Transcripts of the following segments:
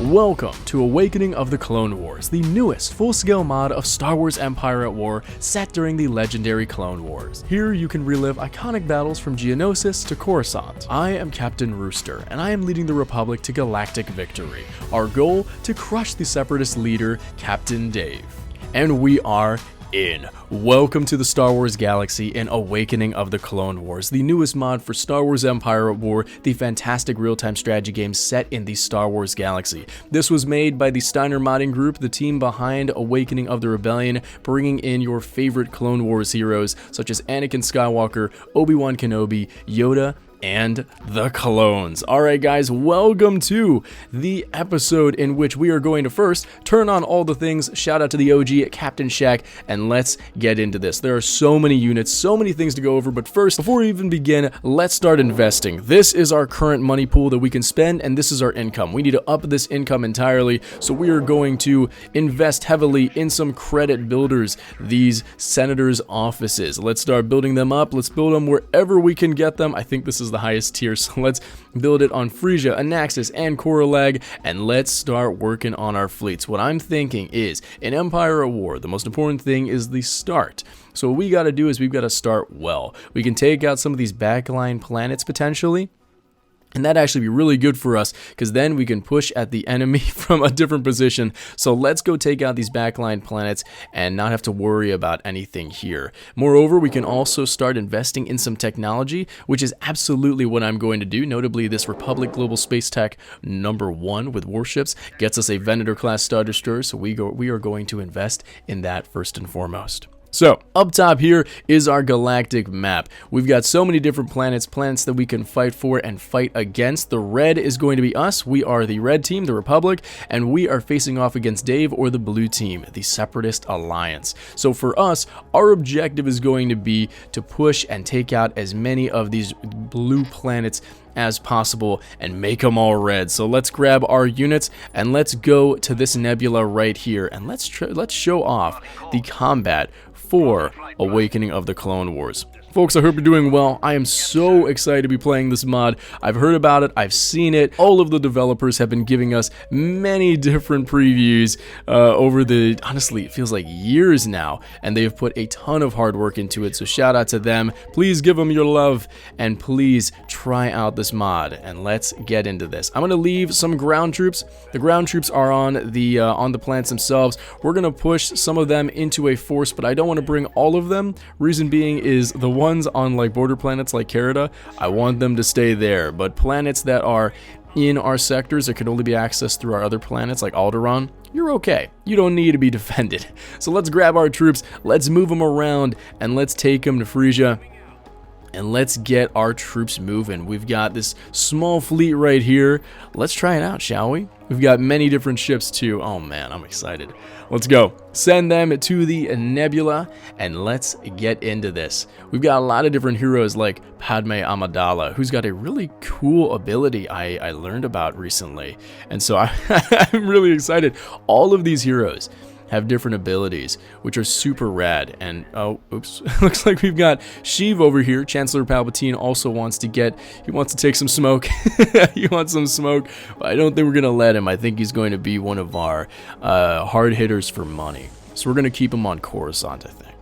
Welcome to Awakening of the Clone Wars, the newest full-scale mod of Star Wars Empire at War set during the legendary Clone Wars. Here you can relive iconic battles from Geonosis to Coruscant. I am Captain Rooster, and I am leading the Republic to galactic victory. Our goal, to crush the Separatist leader, Captain Dave. And we are in. Welcome to the Star Wars galaxy in Awakening of the Clone Wars, the newest mod for Star Wars Empire at War, the fantastic real-time strategy game set in the Star Wars galaxy. This was made by the Steiner modding group, the team behind Awakening of the Rebellion, bringing in your favorite Clone Wars heroes such as Anakin Skywalker, Obi-Wan Kenobi, Yoda, and the clones. Alright guys, welcome to the episode in which we are going to first turn on all the things, shout out to the OG Captain Shack, and let's get into this. There are so many units, so many things to go over, but first, before we even begin, let's start investing. This is our current money pool that we can spend, and this is our income. We need to up this income entirely, so we are going to invest heavily in some credit builders, these senators' offices. Let's start building them up. Let's build them wherever we can get them. I think this is the highest tier, so let's build it on Frisia, Anaxis, and Coralag, and let's start working on our fleets. What I'm thinking is, in Empire at War, the most important thing is the start. So what we got to do is we've got to start well. We can take out some of these backline planets potentially, and that'd actually be really good for us, because then we can push at the enemy from a different position. So let's go take out these backline planets and not have to worry about anything here. Moreover, we can also start investing in some technology, which is absolutely what I'm going to do. Notably, this Republic Global Space Tech #1 with warships gets us a Venator class Star Destroyer, so we are going to invest in that first and foremost. So, up top here is our galactic map. We've got so many different planets that we can fight for and fight against. The red is going to be us. We are the red team, the Republic, and we are facing off against Dave or the blue team, the Separatist Alliance. So for us, our objective is going to be to push and take out as many of these blue planets as possible and make them all red. So let's grab our units and let's go to this nebula right here, and let's show off the combat for Awakening of the Clone Wars. Folks, I hope you're doing well. I am so excited to be playing this mod. I've heard about it, I've seen it. All of the developers have been giving us many different previews over the, honestly, it feels like years now, and they have put a ton of hard work into it, so shout out to them. Please give them your love, and please try out this mod, and let's get into this. I'm going to leave some ground troops. The ground troops are on the planets themselves. We're going to push some of them into a force, but I don't want to bring all of them. Reason being is the ones on like border planets like Carida, I want them to stay there, but planets that are in our sectors that can only be accessed through our other planets like Alderaan, you're okay. You don't need to be defended. So let's grab our troops, let's move them around, and let's take them to Frisia. And let's get our troops moving. We've got this small fleet right here. Let's try it out, shall we? We've got many different ships too. Oh man, I'm excited. Let's go. Send them to the nebula, and let's get into this. We've got a lot of different heroes like Padme Amidala, who's got a really cool ability I learned about recently. And so I'm really excited. All of these heroes have different abilities, which are super rad. And oh, oops, looks like we've got Sheev over here. Chancellor Palpatine also wants to take some smoke. He wants some smoke, but I don't think we're gonna let him. I think he's going to be one of our hard hitters for money. So we're gonna keep him on Coruscant, I think.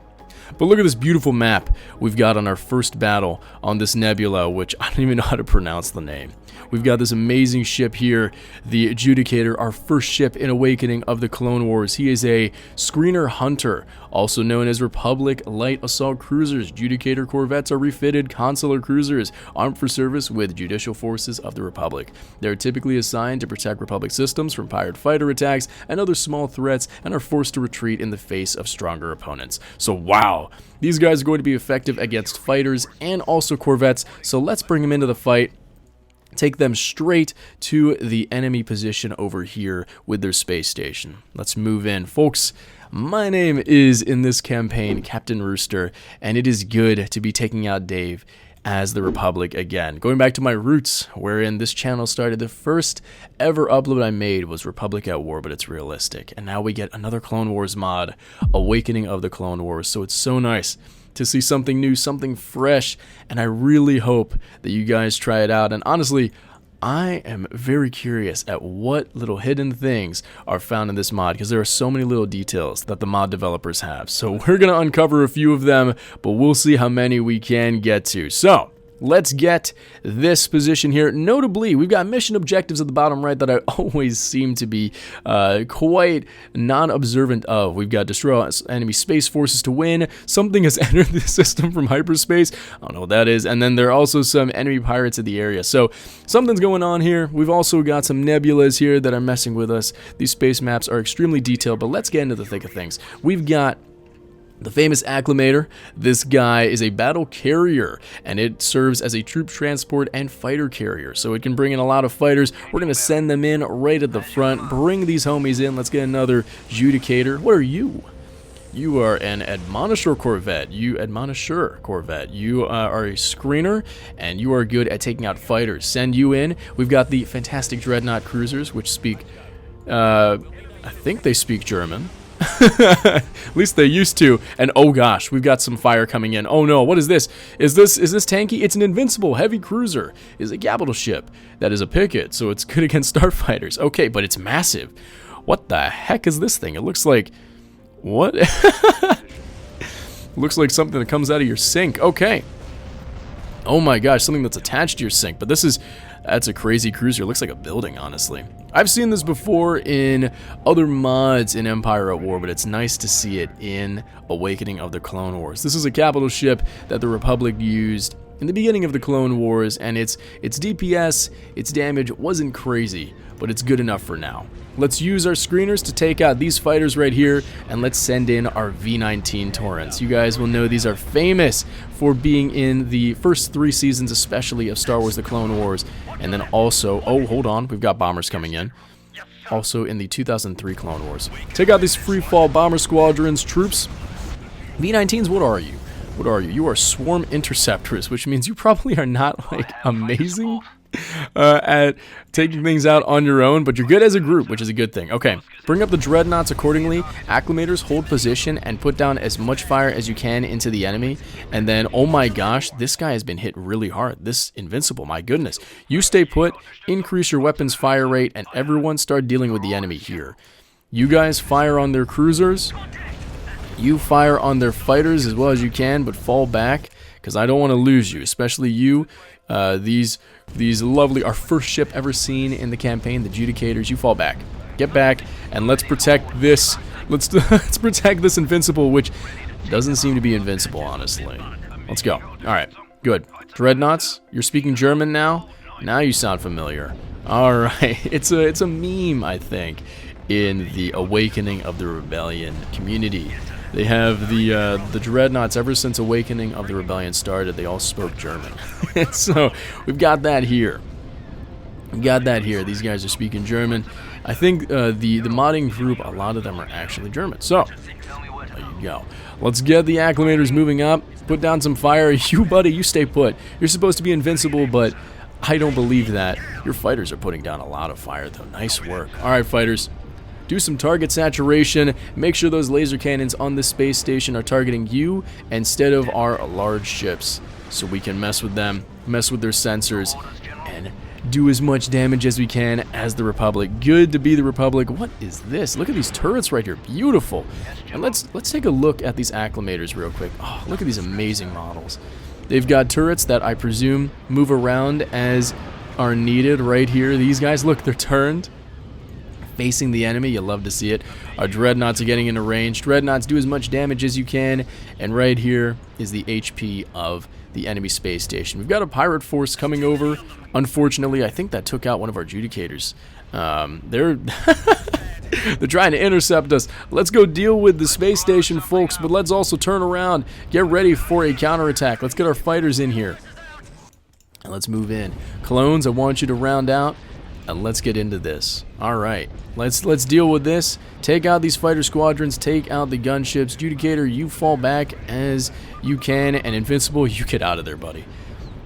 But look at this beautiful map we've got on our first battle on this nebula, which I don't even know how to pronounce the name. We've got this amazing ship here, the Adjudicator, our first ship in Awakening of the Clone Wars. He is a screener hunter, also known as Republic Light Assault Cruisers. Adjudicator corvettes are refitted consular cruisers, armed for service with judicial forces of the Republic. They are typically assigned to protect Republic systems from pirate fighter attacks and other small threats, and are forced to retreat in the face of stronger opponents. So wow, these guys are going to be effective against fighters and also corvettes, so let's bring them into the fight. Take them straight to the enemy position over here with their space station. Let's move in. Folks, my name is, in this campaign, Captain Rooster, and it is good to be taking out Dave as the Republic again. Going back to my roots, wherein this channel started, the first ever upload I made was Republic at War, but it's realistic. And now we get another Clone Wars mod, Awakening of the Clone Wars, so it's so nice to see something new, something fresh, and I really hope that you guys try it out. And honestly, I am very curious at what little hidden things are found in this mod, because there are so many little details that the mod developers have. So we're going to uncover a few of them, but we'll see how many we can get to. So let's get this position here. Notably, we've got mission objectives at the bottom right that I always seem to be quite non-observant of. We've got destroy enemy space forces to win. Something has entered the system from hyperspace. I don't know what that is. And then there are also some enemy pirates in the area. So something's going on here. We've also got some nebulas here that are messing with us. These space maps are extremely detailed, but let's get into the thick of things. We've got the famous Acclimator. This guy is a battle carrier, and it serves as a troop transport and fighter carrier, so it can bring in a lot of fighters. We're going to send them in right at the front, bring these homies in. Let's get another Judicator. What are you? You are an Admonisher Corvette. You are a screener, and you are good at taking out fighters. Send you in. We've got the fantastic Dreadnought cruisers, which speak, I think they speak German. At least they used to. And oh gosh, we've got some fire coming in. Oh no, what is this? Is this tanky? It's an invincible heavy cruiser. It's a capital ship that is a picket, so it's good against starfighters. Okay, but it's massive. What the heck is this thing? It looks like what? Looks like something that comes out of your sink. Okay. Oh my gosh, something that's attached to your sink. But that's a crazy cruiser. It looks like a building, honestly. I've seen this before in other mods in Empire at War, but it's nice to see it in Awakening of the Clone Wars. This is a capital ship that the Republic used in the beginning of the Clone Wars, and its DPS, its damage wasn't crazy, but it's good enough for now. Let's use our screeners to take out these fighters right here, and let's send in our V-19 Torrents. You guys will know these are famous for being in the first 3 seasons, especially of Star Wars The Clone Wars, and then also, oh, hold on, we've got bombers coming in, also in the 2003 Clone Wars. Take out these free fall bomber squadrons, troops. V-19s, what are you? What are you? You are swarm interceptors, which means you probably are not, like, amazing at taking things out on your own, but you're good as a group, which is a good thing. Okay, bring up the dreadnoughts accordingly. Acclimators, hold position and put down as much fire as you can into the enemy. And then, oh my gosh, this guy has been hit really hard. This invincible, my goodness. You stay put, increase your weapons fire rate, and everyone start dealing with the enemy here. You guys fire on their cruisers. You fire on their fighters as well as you can, but fall back, because I don't want to lose you, especially you. These lovely, our first ship ever seen in the campaign, the Judicators. You fall back. Get back, and let's protect this. Let's protect this invincible, which doesn't seem to be invincible, honestly. Let's go. All right, good. Dreadnoughts, you're speaking German now? Now you sound familiar. All right, it's a meme, I think, in the Awakening of the Rebellion community. They have the dreadnoughts ever since Awakening of the Rebellion started. They all spoke German. So we've got that here. We've got that here. These guys are speaking German. I think the modding group, a lot of them are actually German. So there you go. Let's get the acclimators moving up. Put down some fire. You, buddy, you stay put. You're supposed to be invincible, but I don't believe that. Your fighters are putting down a lot of fire, though. Nice work. All right, fighters. Do some target saturation. Make sure those laser cannons on the space station are targeting you instead of our large ships, so we can mess with them, mess with their sensors, and do as much damage as we can as the Republic. Good to be the Republic. What is this? Look at these turrets right here. Beautiful. And let's take a look at these acclimators real quick. Oh, look at these amazing models. They've got turrets that I presume move around as are needed right here. These guys, look, they're turned, facing the enemy. You love to see it. Our dreadnoughts are getting into range. Dreadnoughts, do as much damage as you can. And right here is the HP of the enemy space station. We've got a pirate force coming over. Unfortunately, I think that took out one of our Judicators. They're they're trying to intercept us. Let's go deal with the space station, folks, but let's also turn around. Get ready for a counterattack. Let's get our fighters in here. And let's move in. Clones, I want you to round out. And let's get into this. All right, let's deal with this. Take out these fighter squadrons. Take out the gunships. Judicator, you fall back as you can, and Invincible, you get out of there, buddy.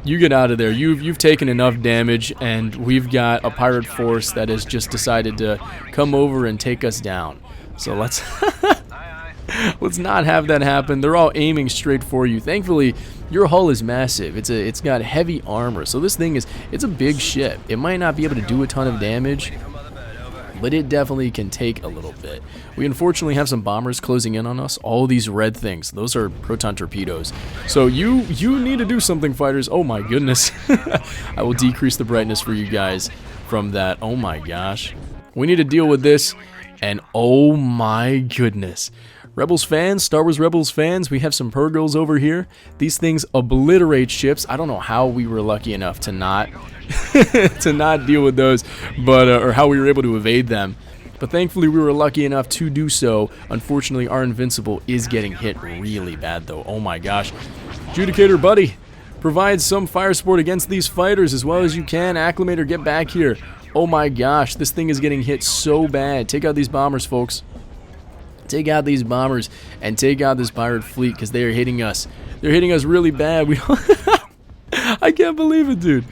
You get out of there. You've taken enough damage, and we've got a pirate force that has just decided to come over and take us down. So let's Let's not have that happen. They're all aiming straight for you. Thankfully, your hull is massive. It's got heavy armor, so this thing it's a big ship. It might not be able to do a ton of damage, but it definitely can take a little bit. We unfortunately have some bombers closing in on us. All these red things, those are proton torpedoes. So you need to do something, fighters. Oh my goodness. I will decrease the brightness for you guys from that. Oh my gosh. We need to deal with this, and oh my goodness. Rebels fans, Star Wars Rebels fans, we have some Purgles over here. These things obliterate ships. I don't know how we were lucky enough to not to not deal with those, but or how we were able to evade them. But thankfully we were lucky enough to do so. Unfortunately, our Invincible is getting hit really bad though. Oh my gosh. Judicator buddy, provide some fire support against these fighters as well as you can. Acclimator, get back here. Oh my gosh, this thing is getting hit so bad. Take out these bombers, folks. Take out these bombers and take out this pirate fleet because they are hitting us. They're hitting us really bad. I can't believe it, dude.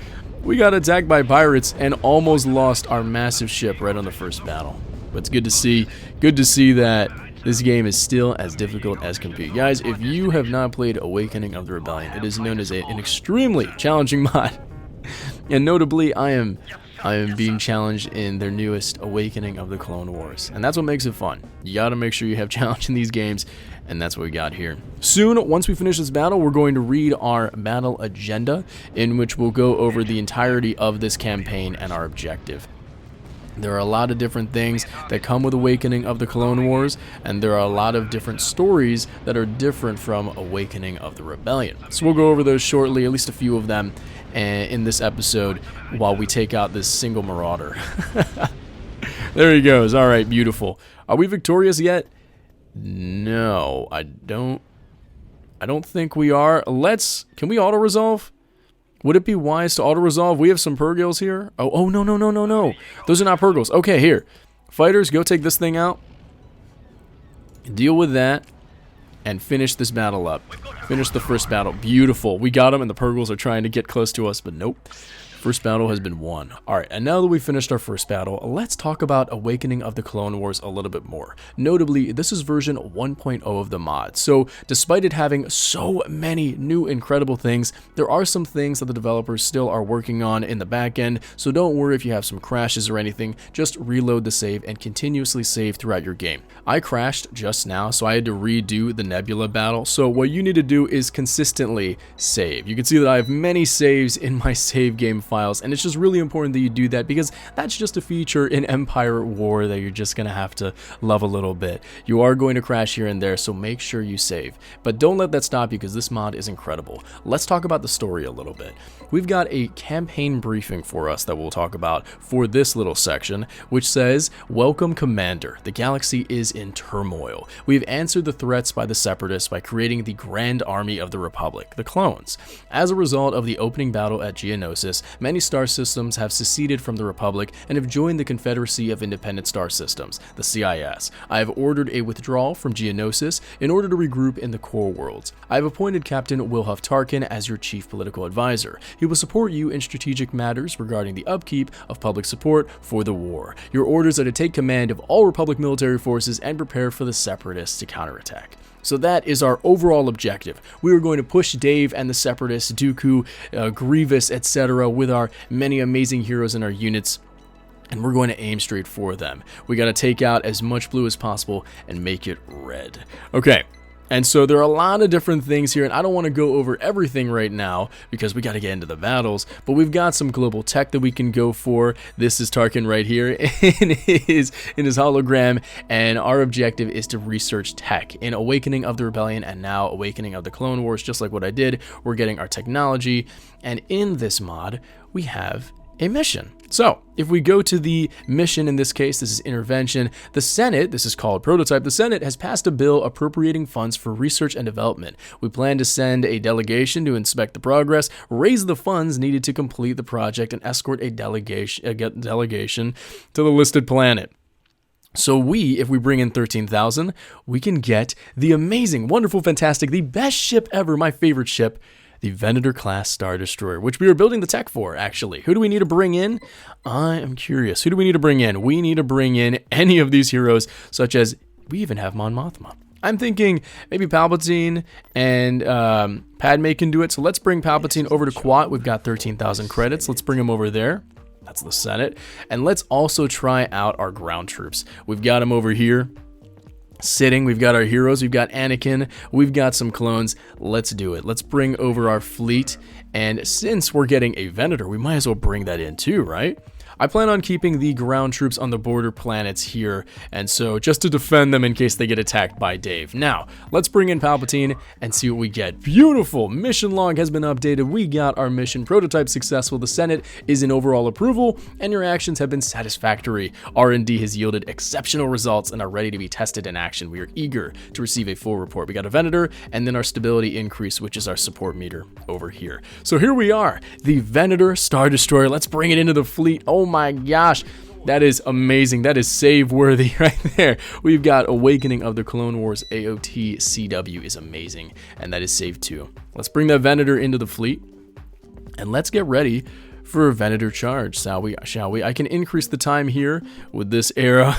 We got attacked by pirates and almost lost our massive ship right on the first battle. But it's good to see. Good to see that this game is still as difficult as can be. Guys, if you have not played Awakening of the Rebellion, it is known as an extremely challenging mod. And notably, I am being challenged in their newest Awakening of the Clone Wars. And that's what makes it fun. You gotta make sure you have challenge in these games, and that's what we got here. Soon, once we finish this battle, we're going to read our battle agenda, in which we'll go over the entirety of this campaign and our objective. There are a lot of different things that come with Awakening of the Clone Wars, and there are a lot of different stories that are different from Awakening of the Rebellion. So we'll go over those shortly, at least a few of them, in this episode while we take out this single marauder. There he goes. All right, beautiful. Are we victorious yet? No, I don't think we are. Can we auto-resolve? Would it be wise to auto-resolve? We have some Purgles here. Oh, no. Those are not Purgles. Okay, here. Fighters, go take this thing out. Deal with that. And finish this battle up. Finish the first battle. Beautiful. We got them, and the Purgles are trying to get close to us, but nope. First battle has been won. Alright, and now that we've finished our first battle, let's talk about Awakening of the Clone Wars a little bit more. Notably, this is version 1.0 of the mod, so despite it having so many new incredible things, there are some things that the developers still are working on in the back end, so don't worry if you have some crashes or anything, just reload the save and continuously save throughout your game. I crashed just now, so I had to redo the Nebula battle, so what you need to do is consistently save. You can see that I have many saves in my save game files, and it's just really important that you do that because that's just a feature in Empire at War that you're just gonna have to love a little bit. You are going to crash here and there, so make sure you save. But don't let that stop you because this mod is incredible. Let's talk about the story a little bit. We've got a campaign briefing for us that we'll talk about for this little section, which says, "Welcome, Commander. The galaxy is in turmoil. We've answered the threats by the Separatists by creating the Grand Army of the Republic, the Clones. As a result of the opening battle at Geonosis, many star systems have seceded from the Republic and have joined the Confederacy of Independent Star Systems, the CIS. I have ordered a withdrawal from Geonosis in order to regroup in the core worlds. I have appointed Captain Wilhuff Tarkin as your chief political advisor. He will support you in strategic matters regarding the upkeep of public support for the war. Your orders are to take command of all Republic military forces and prepare for the Separatists to counterattack." So that is our overall objective. We are going to push Dave and the Separatists, Dooku, Grievous, etc. with our many amazing heroes in our units, and we're going to aim straight for them. We got to take out as much blue as possible and make it red. Okay. And so there are a lot of different things here, and I don't want to go over everything right now because we got to get into the battles, but we've got some global tech that we can go for. This is Tarkin right here in his hologram, and our objective is to research tech. In Awakening of the Rebellion and now Awakening of the Clone Wars, just like what I did, we're getting our technology, and in this mod, we have a mission. So, if we go to the mission, in this case, this is intervention, the Senate, this is called prototype, the Senate has passed a bill appropriating funds for research and development. We plan to send a delegation to inspect the progress, raise the funds needed to complete the project, and escort a delegation to the listed planet. So if we bring in 13,000, we can get the amazing, wonderful, fantastic, the best ship ever, my favorite ship, the Venator-class Star Destroyer, which we are building the tech for, actually. Who do we need to bring in? I am curious. Who do we need to bring in? We need to bring in any of these heroes, such as, we even have Mon Mothma. I'm thinking maybe Palpatine and Padme can do it. So let's bring Palpatine over to Quat. We've got 13,000 credits. Let's bring him over there. That's the Senate. And let's also try out our ground troops. We've got them over here sitting. We've got our heroes. We've got Anakin. We've got some clones. Let's do it. Let's bring over our fleet. And since we're getting a Venator, we might as well bring that in too, right? I plan on keeping the ground troops on the border planets here, and so just to defend them in case they get attacked by Dave. Now, let's bring in Palpatine and see what we get. Beautiful! Mission log has been updated. We got our mission prototype successful. The Senate is in overall approval, and your actions have been satisfactory. R&D has yielded exceptional results and are ready to be tested in action. We are eager to receive a full report. We got a Venator, and then our stability increase, which is our support meter over here. So here we are, the Venator Star Destroyer. Let's bring it into the fleet. Oh my gosh, that is amazing. That is save worthy right there. We've got Awakening of the Clone Wars. AOT CW is amazing, and that is save too. Let's bring that Venator into the fleet, and let's get ready for a Venator charge, shall we? I can increase the time here with this arrow.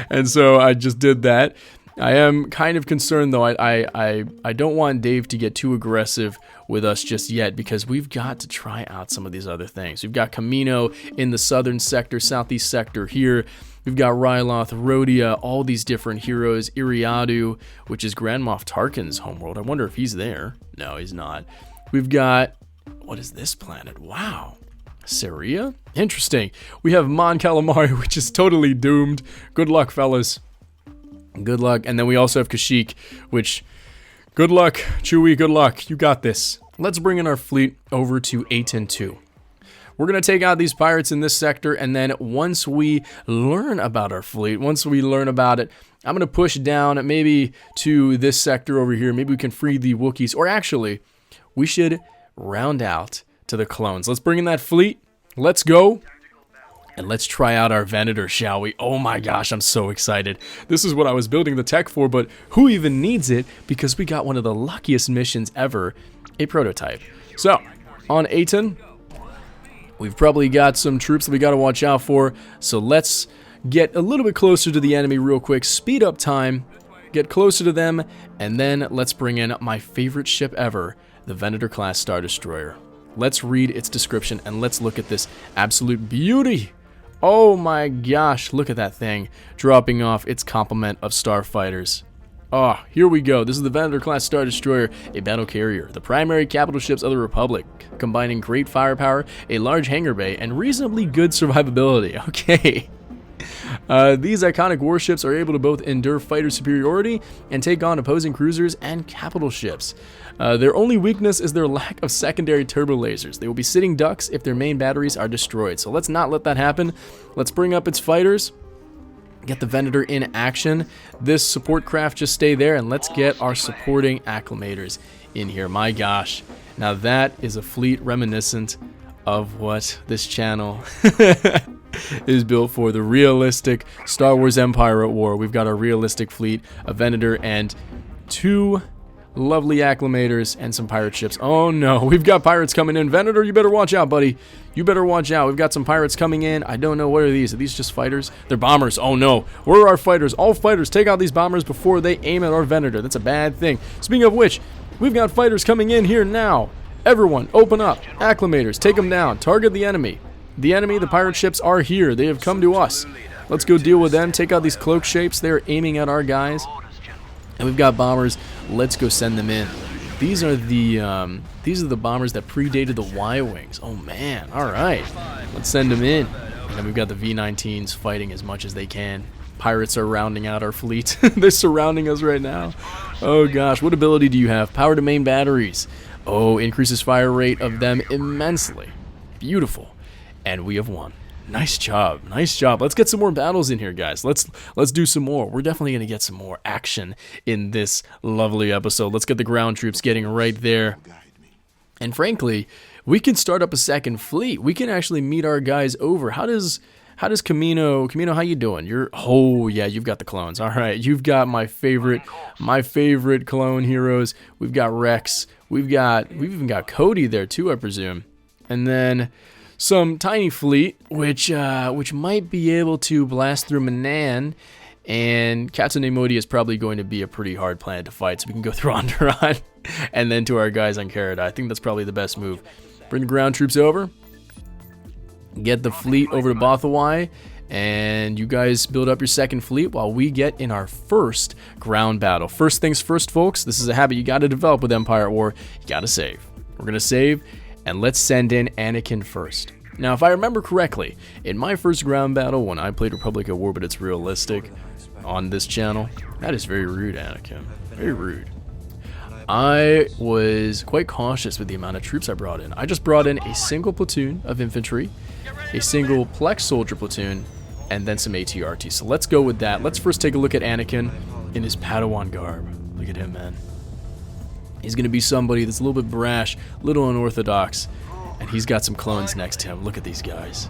And so I just did that. I am kind of concerned though. I don't want Dave to get too aggressive with us just yet, because we've got to try out some of these other things. We've got Kamino in the southern sector, southeast sector here. We've got Ryloth, Rhodia, all these different heroes. Iriadu, which is Grand Moff Tarkin's homeworld. I wonder if he's there. No, he's not. We've got, what is this planet? Wow. Syria? Interesting. We have Mon Calamari, which is totally doomed. Good luck, fellas. Good luck. And then we also have Kashyyyk, which, good luck, Chewie, good luck. You got this. Let's bring in our fleet over to Aten 2. We're going to take out these pirates in this sector, and then once we learn about our fleet, once we learn about it, I'm going to push down maybe to this sector over here. Maybe we can free the Wookiees, or actually, we should round out to the clones. Let's bring in that fleet. Let's go. And let's try out our Venator, shall we? Oh my gosh, I'm so excited. This is what I was building the tech for, but who even needs it? Because we got one of the luckiest missions ever, a prototype. So, on Aten, we've probably got some troops that we got to watch out for. So let's get a little bit closer to the enemy real quick, speed up time, get closer to them, and then let's bring in my favorite ship ever, the Venator-class Star Destroyer. Let's read its description, and let's look at this absolute beauty. Oh my gosh, look at that thing dropping off its complement of starfighters. Oh, here we go. This is the Venator-class Star Destroyer, a battle carrier, the primary capital ships of the Republic, combining great firepower, a large hangar bay, and reasonably good survivability. Okay. These iconic warships are able to both endure fighter superiority and take on opposing cruisers and capital ships. Their only weakness is their lack of secondary turbo lasers. They will be sitting ducks if their main batteries are destroyed. So let's not let that happen. Let's bring up its fighters. Get the Venator in action. This support craft just stay there, and let's get our supporting acclimators in here. My gosh. Now that is a fleet reminiscent of what this channel is built for, the realistic Star Wars Empire at War. We've got our realistic fleet, a Venator, and 2 lovely acclimators and some pirate ships. Oh no, we've got pirates coming in. Venator, you better watch out, buddy. You better watch out. We've got some pirates coming in. I don't know, what are these? Are these just fighters? They're bombers. Oh no, where are our fighters? All fighters, take out these bombers before they aim at our Venator. That's a bad thing. Speaking of which, we've got fighters coming in here now. Everyone, open up. Acclimators, take them down. Target the enemy. The enemy, the pirate ships, are here. They have come to us. Let's go deal with them. Take out these cloak shapes. They're aiming at our guys. And we've got bombers. Let's go send them in. These are the bombers that predated the Y-Wings. Oh man, all right. Let's send them in. And then we've got the V-19s fighting as much as they can. Pirates are rounding out our fleet. They're surrounding us right now. Oh gosh, what ability do you have? Power to main batteries. Oh, increases fire rate of them immensely. Beautiful. And we have won. Nice job. Nice job. Let's get some more battles in here, guys. Let's do some more. We're definitely going to get some more action in this lovely episode. Let's get the ground troops getting right there. And frankly, we can start up a second fleet. We can actually meet our guys over. How does Kamino, how you doing? Oh yeah, you've got the clones. All right, you've got my favorite clone heroes. We've got Rex. We've even got Cody there too, I presume. And then some tiny fleet, which might be able to blast through Manan And Captain Amodi is probably going to be a pretty hard planet to fight, so we can go through Onderon and then to our guys on Carida. I think that's probably the best move. Bring the ground troops over, get the fleet over to Bothawai, and you guys build up your second fleet while we get in our first ground battle. First things first, folks, this is a habit you got to develop with Empire at War. You got to save. We're going to save, and let's send in Anakin first. Now, if I remember correctly, in my first ground battle when I played Republic at War, but it's realistic on this channel, that is very rude, Anakin. Very rude. I was quite cautious with the amount of troops I brought in. I just brought in a single platoon of infantry, a single Plex soldier platoon, and then some ATRT. So let's go with that. Let's first take a look at Anakin in his Padawan garb. Look at him, man. He's going to be somebody that's a little bit brash, a little unorthodox, and he's got some clones next to him. Look at these guys.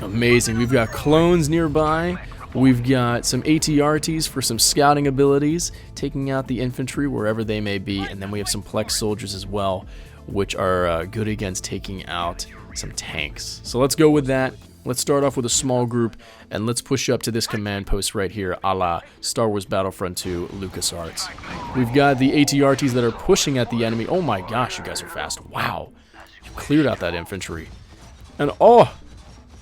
Amazing. We've got clones nearby. We've got some ATRTs for some scouting abilities, taking out the infantry wherever they may be, and then we have some Plex soldiers as well, which are good against taking out some tanks. So let's go with that. Let's start off with a small group, and let's push up to this command post right here, a la Star Wars Battlefront 2 LucasArts. We've got the ATRTs that are pushing at the enemy. Oh my gosh, you guys are fast. Wow. You cleared out that infantry. And oh,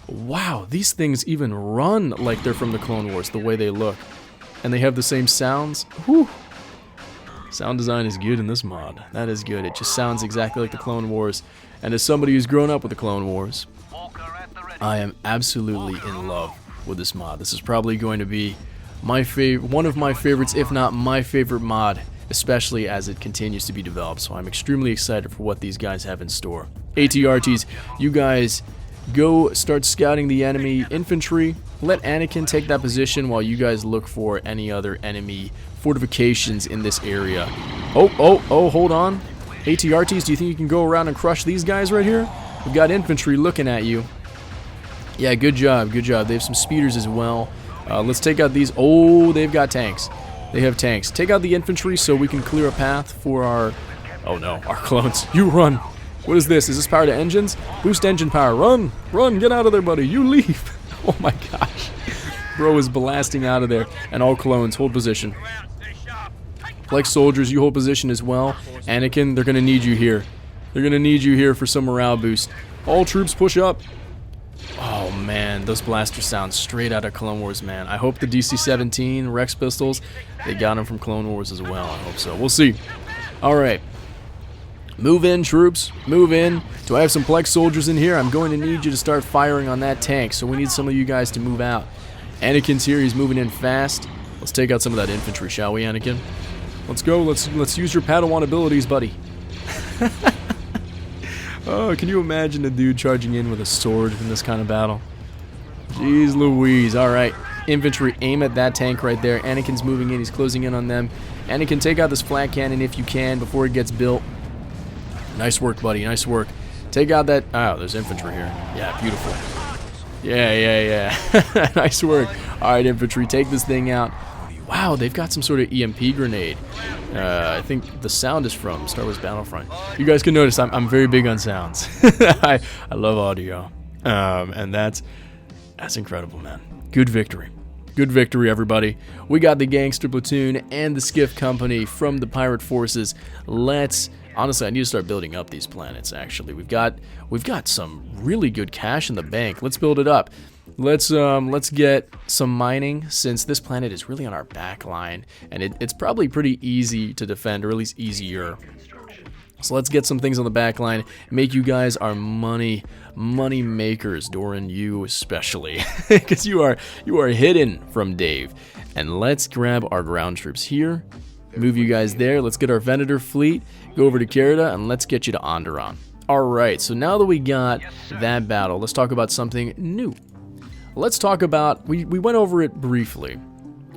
wow, these things even run like they're from the Clone Wars, the way they look. And they have the same sounds. Whew. Sound design is good in this mod. That is good. It just sounds exactly like the Clone Wars. And as somebody who's grown up with the Clone Wars, I am absolutely in love with this mod. This is probably going to be one of my favorites, if not my favorite mod, especially as it continues to be developed. So I'm extremely excited for what these guys have in store. ATRTs, you guys go start scouting the enemy infantry. Let Anakin take that position while you guys look for any other enemy fortifications in this area. Oh, hold on. ATRTs, do you think you can go around and crush these guys right here? We've got infantry looking at you. Yeah, good job, good job. They have some speeders as well. Let's take out these. Oh, they've got tanks. They have tanks. Take out the infantry so we can clear a path for our... Oh no, our clones. You run. What is this? Is this power to engines? Boost engine power. Run! Run! Get out of there, buddy. You leave. Oh my gosh. Bro is blasting out of there. And all clones, hold position. Like soldiers, you hold position as well. Anakin, they're going to need you here. They're going to need you here for some morale boost. All troops push up. Oh man, those blasters sound straight out of Clone Wars, man. I hope the DC-17 Rex pistols, they got them from Clone Wars as well. I hope so. We'll see. Alright. Move in, troops. Move in. Do I have some Plex soldiers in here? I'm going to need you to start firing on that tank, so we need some of you guys to move out. Anakin's here. He's moving in fast. Let's take out some of that infantry, shall we, Anakin? Let's go. Let's use your Padawan abilities, buddy. Oh, can you imagine a dude charging in with a sword in this kind of battle? Jeez Louise. Alright. Infantry, aim at that tank right there. Anakin's moving in. He's closing in on them. Anakin, take out this flat cannon if you can before it gets built. Nice work, buddy. Nice work. Take out that... Oh, there's infantry here. Yeah, beautiful. Yeah. Nice work. Alright, infantry, take this thing out. Wow, they've got some sort of EMP grenade. I think the sound is from Star Wars Battlefront. You guys can notice I'm very big on sounds. I love audio. And that's incredible, man. Good victory. Good victory, everybody. We got the Gangster Platoon and the Skiff Company from the Pirate Forces. Honestly, I need to start building up these planets, actually. We've got some really good cash in the bank. Let's build it up. Let's get some mining, since this planet is really on our back line, and it's probably pretty easy to defend, or at least easier. So let's get some things on the back line, make you guys our money makers, Doran, you especially, because you are hidden from Dave. And let's grab our ground troops here, move you guys there. Let's get our Venator fleet, go over to Carida, and let's get you to Onderon. Alright, so now that we got that battle, let's talk about something new. Let's talk about, we went over it briefly,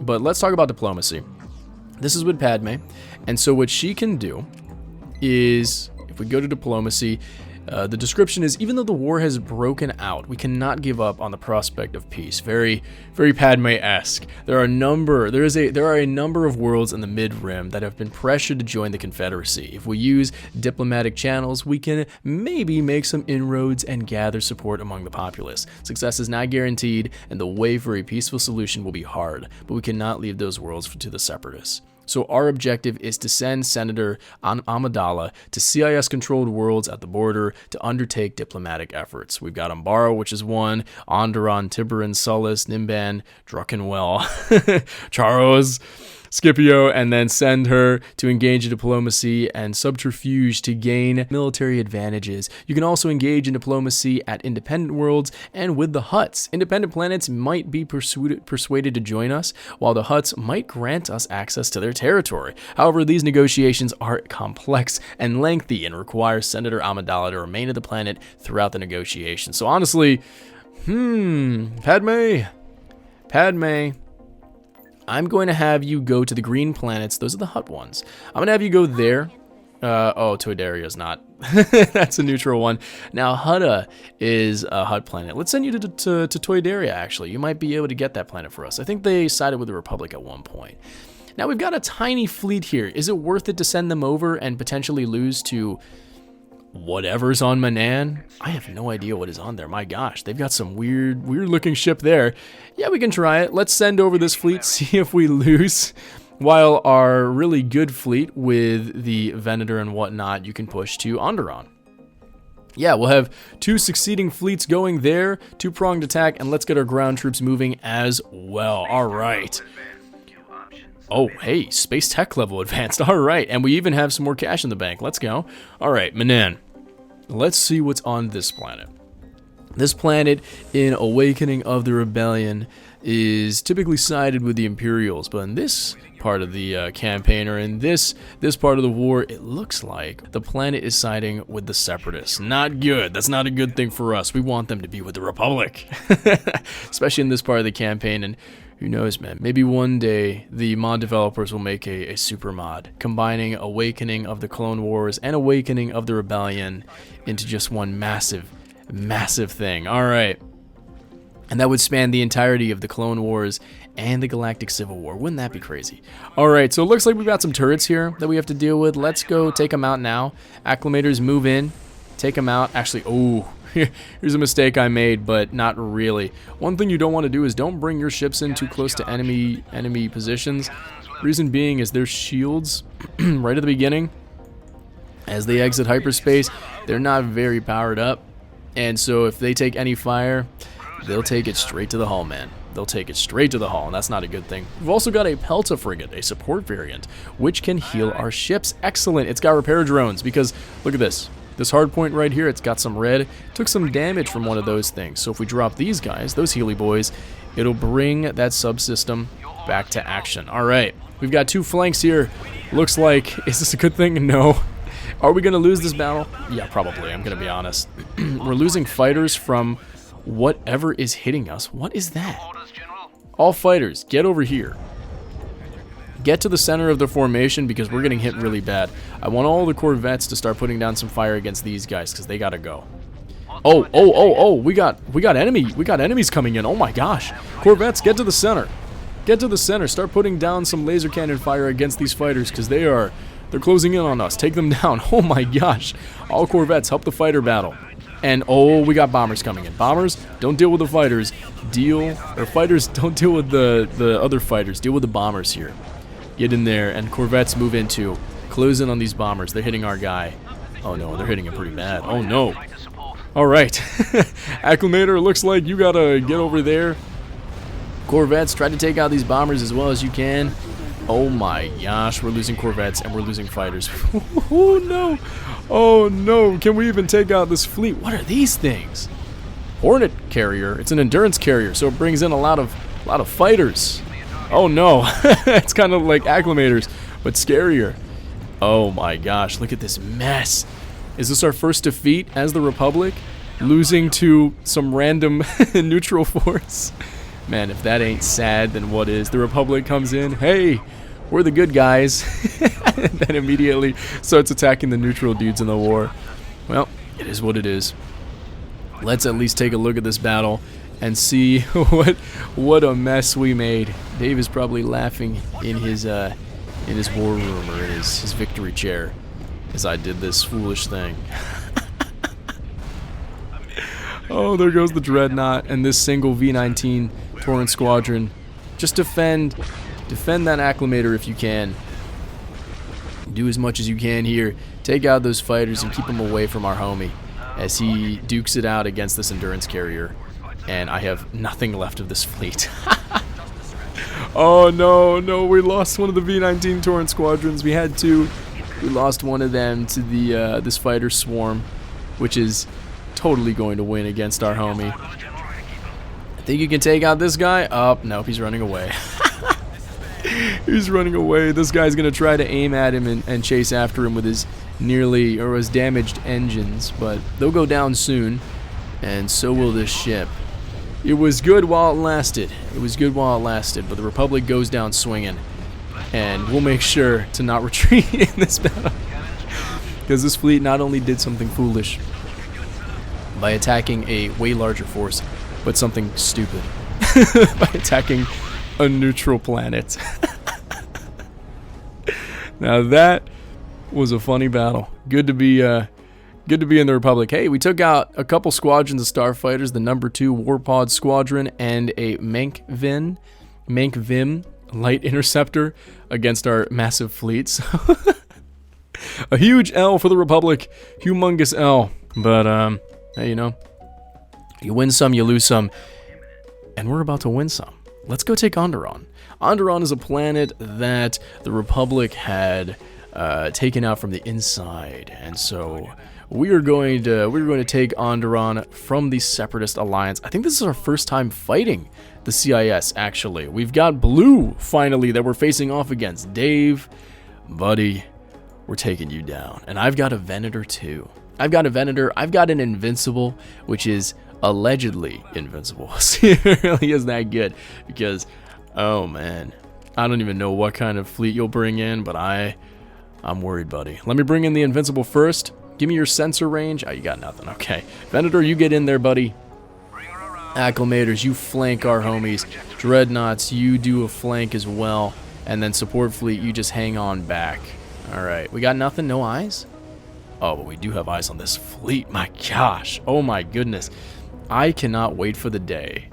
but let's talk about diplomacy. This is with Padme, and so what she can do is, if we go to diplomacy, The description is, even though the war has broken out, we cannot give up on the prospect of peace. Very, very Padme-esque. There are a number of worlds in the Mid-Rim that have been pressured to join the Confederacy. If we use diplomatic channels, we can maybe make some inroads and gather support among the populace. Success is not guaranteed, and the way for a peaceful solution will be hard, but we cannot leave those worlds to the Separatists. So our objective is to send Senator Amidala to CIS-controlled worlds at the border to undertake diplomatic efforts. We've got Umbara, which is one, Onderon, Tiburon, Sullus, Nimban, Druckenwell, Charos, Scipio, and then send her to engage in diplomacy and subterfuge to gain military advantages. You can also engage in diplomacy at independent worlds and with the Hutts. Independent planets might be persuaded to join us, while the Hutts might grant us access to their territory. However, these negotiations are complex and lengthy and require Senator Amidala to remain at the planet throughout the negotiations. So honestly, Padme, I'm going to have you go to the green planets. Those are the Hutt ones. I'm going to have you go there. Oh, Toydaria is not. That's a neutral one. Now, Hutta is a Hutt planet. Let's send you to Toydaria, actually. You might be able to get that planet for us. I think they sided with the Republic at one point. Now, we've got a tiny fleet here. Is it worth it to send them over and potentially lose to whatever's on Manan? I have no idea what is on there. My gosh, they've got some weird looking ship there. Yeah, we can try it. Let's send over this fleet, see if we lose. While our really good fleet with the Venator and whatnot, you can push to Onderon. Yeah, we'll have two succeeding fleets going there, two-pronged attack, and let's get our ground troops moving as well. All right. Oh, hey, space tech level advanced. All right, and we even have some more cash in the bank. Let's go. All right, Manan. Let's see what's on this planet. This planet in Awakening of the Rebellion is typically sided with the Imperials, but in this part of the campaign, or in this part of the war, it looks like the planet is siding with the Separatists. Not good. That's not a good thing for us. We want them to be with the Republic, especially in this part of the campaign. And who knows, man, maybe one day the mod developers will make a super mod combining Awakening of the Clone Wars and Awakening of the Rebellion into just one massive thing. All right. And that would span the entirety of the Clone Wars and the Galactic Civil War. Wouldn't that be crazy? All right, so it looks like we've got some turrets here that we have to deal with. Let's go take them out now. Acclimators, move in. Take them out. Actually, oh, here's a mistake I made, but not really. One thing you don't want to do is don't bring your ships in too close to enemy positions. Reason being is their shields right at the beginning, as they exit hyperspace, they're not very powered up. And so if they take any fire, they'll take it straight to the hull, man. They'll take it straight to the hull, and that's not a good thing. We've also got a Pelta frigate, a support variant, which can heal our ships. Excellent. It's got repair drones, because look at this. This hard point right here, it's got some red. Took some damage from one of those things. So if we drop these guys, those Healy boys, it'll bring that subsystem back to action. All right. We've got two flanks here. Looks like, is this a good thing? No. Are we going to lose this battle? Yeah, probably. I'm going to be honest. We're losing fighters from whatever is hitting us. What is that? All fighters, get over here. Get to the center of the formation, because we're getting hit really bad. I want all the Corvettes to start putting down some fire against these guys, because they gotta go. Oh, we got enemies coming in. Oh my gosh. Corvettes, get to the center. Get to the center. Start putting down some laser cannon fire against these fighters, because they're closing in on us. Take them down. Oh my gosh. All Corvettes, help the fighter battle. And oh, we got bombers coming in. Bombers, don't deal with the fighters. Fighters, don't deal with the other fighters. Deal with the bombers here. Get in there, and Corvettes move in too. Close in on these bombers. They're hitting our guy. Oh no, they're hitting him pretty bad. Oh no. All right. Acclimator, looks like you gotta get over there. Corvettes, try to take out these bombers as well as you can. Oh my gosh, we're losing Corvettes and we're losing fighters. Oh no. Oh no, can we even take out this fleet? What are these things? Hornet carrier. It's an endurance carrier, so it brings in a lot of fighters. Oh no. It's kind of like Acclimators, but scarier. Oh my gosh, look at this mess. Is this our first defeat as the Republic? Losing to some random neutral force? Man, if that ain't sad, then what is? The Republic comes in, hey, we're the good guys. And then immediately starts attacking the neutral dudes in the war. Well, it is what it is. Let's at least take a look at this battle and see what a mess we made. Dave is probably laughing in his war room or in his victory chair as I did this foolish thing. Oh, there goes the Dreadnought and this single V-19 Torrent Squadron. Just defend that Acclimator if you can. Do as much as you can here. Take out those fighters and keep them away from our homie as he dukes it out against this endurance carrier. And I have nothing left of this fleet. Oh no, we lost one of the V-19 Torrent Squadrons. We had two. We lost one of them to the this fighter swarm, which is totally going to win against our homie. I think you can take out this guy. Oh, nope, he's running away. He's running away. This guy's going to try to aim at him and chase after him with his his damaged engines, but they'll go down soon, and so will this ship. It was good while it lasted. It was good while it lasted, but the Republic goes down swinging, and we'll make sure to not retreat in this battle, because this fleet not only did something foolish by attacking a way larger force, but something stupid by attacking a neutral planet. Now that was a funny battle. Good to be in the Republic. Hey, we took out a couple squadrons of starfighters, the number 2 Warpod Squadron and a Mank Vim light interceptor against our massive fleets. A huge L for the Republic, humongous L. But hey, you know, you win some, you lose some, and we're about to win some. Let's go take Onderon. Onderon is a planet that the Republic had taken out from the inside, and so we're going to take Onderon from the Separatist Alliance. I think this is our first time fighting the CIS. Actually, we've got Blue finally that we're facing off against. Dave, buddy, we're taking you down, and I've got a Venator too. I've got an Invincible, which is allegedly invincible. It really is that good, because oh man, I don't even know what kind of fleet you'll bring in, but I'm worried, buddy. Let me bring in the Invincible first. Give me your sensor range. Oh, you got nothing. Okay, Venator, you get in there, buddy. Acclimators, you flank our homies. Dreadnoughts, you do a flank as well, and then support fleet, you just hang on back. All right, we got nothing. No eyes. Oh, but we do have eyes on this fleet. My gosh. Oh my goodness. I cannot wait for the day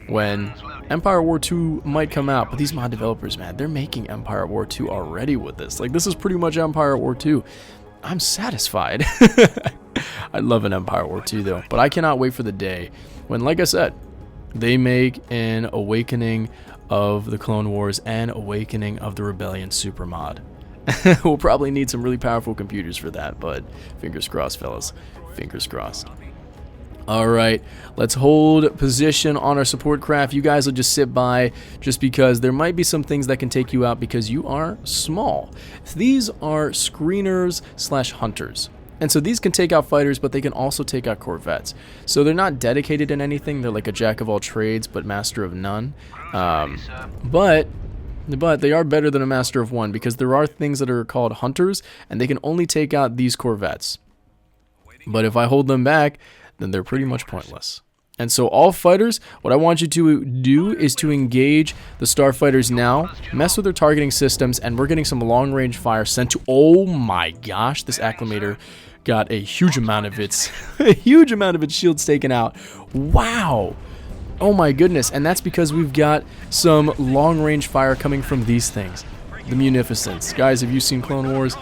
when Empire War 2 might come out. But these mod developers, man, they're making Empire War 2 already with this. Like, this is pretty much Empire War 2. I'm satisfied. I love an Empire War 2, though. But I cannot wait for the day when, like I said, they make an Awakening of the Clone Wars and Awakening of the Rebellion super mod. We'll probably need some really powerful computers for that, but fingers crossed, fellas. Fingers crossed. Alright, let's hold position on our support craft. You guys will just sit by, just because there might be some things that can take you out because you are small. These are screeners / hunters. And so these can take out fighters, but they can also take out corvettes. So they're not dedicated in anything. They're like a jack of all trades, but master of none. But they are better than a master of one, because there are things that are called hunters, and they can only take out these corvettes. But if I hold them back, then they're pretty much pointless. And so all fighters, what I want you to do is to engage the starfighters now, mess with their targeting systems, and we're getting some long-range fire sent to... Oh my gosh, this Acclimator got a huge amount of its shields taken out. Wow. Oh my goodness, and that's because we've got some long-range fire coming from these things. The Munificence. Guys, have you seen Clone Wars?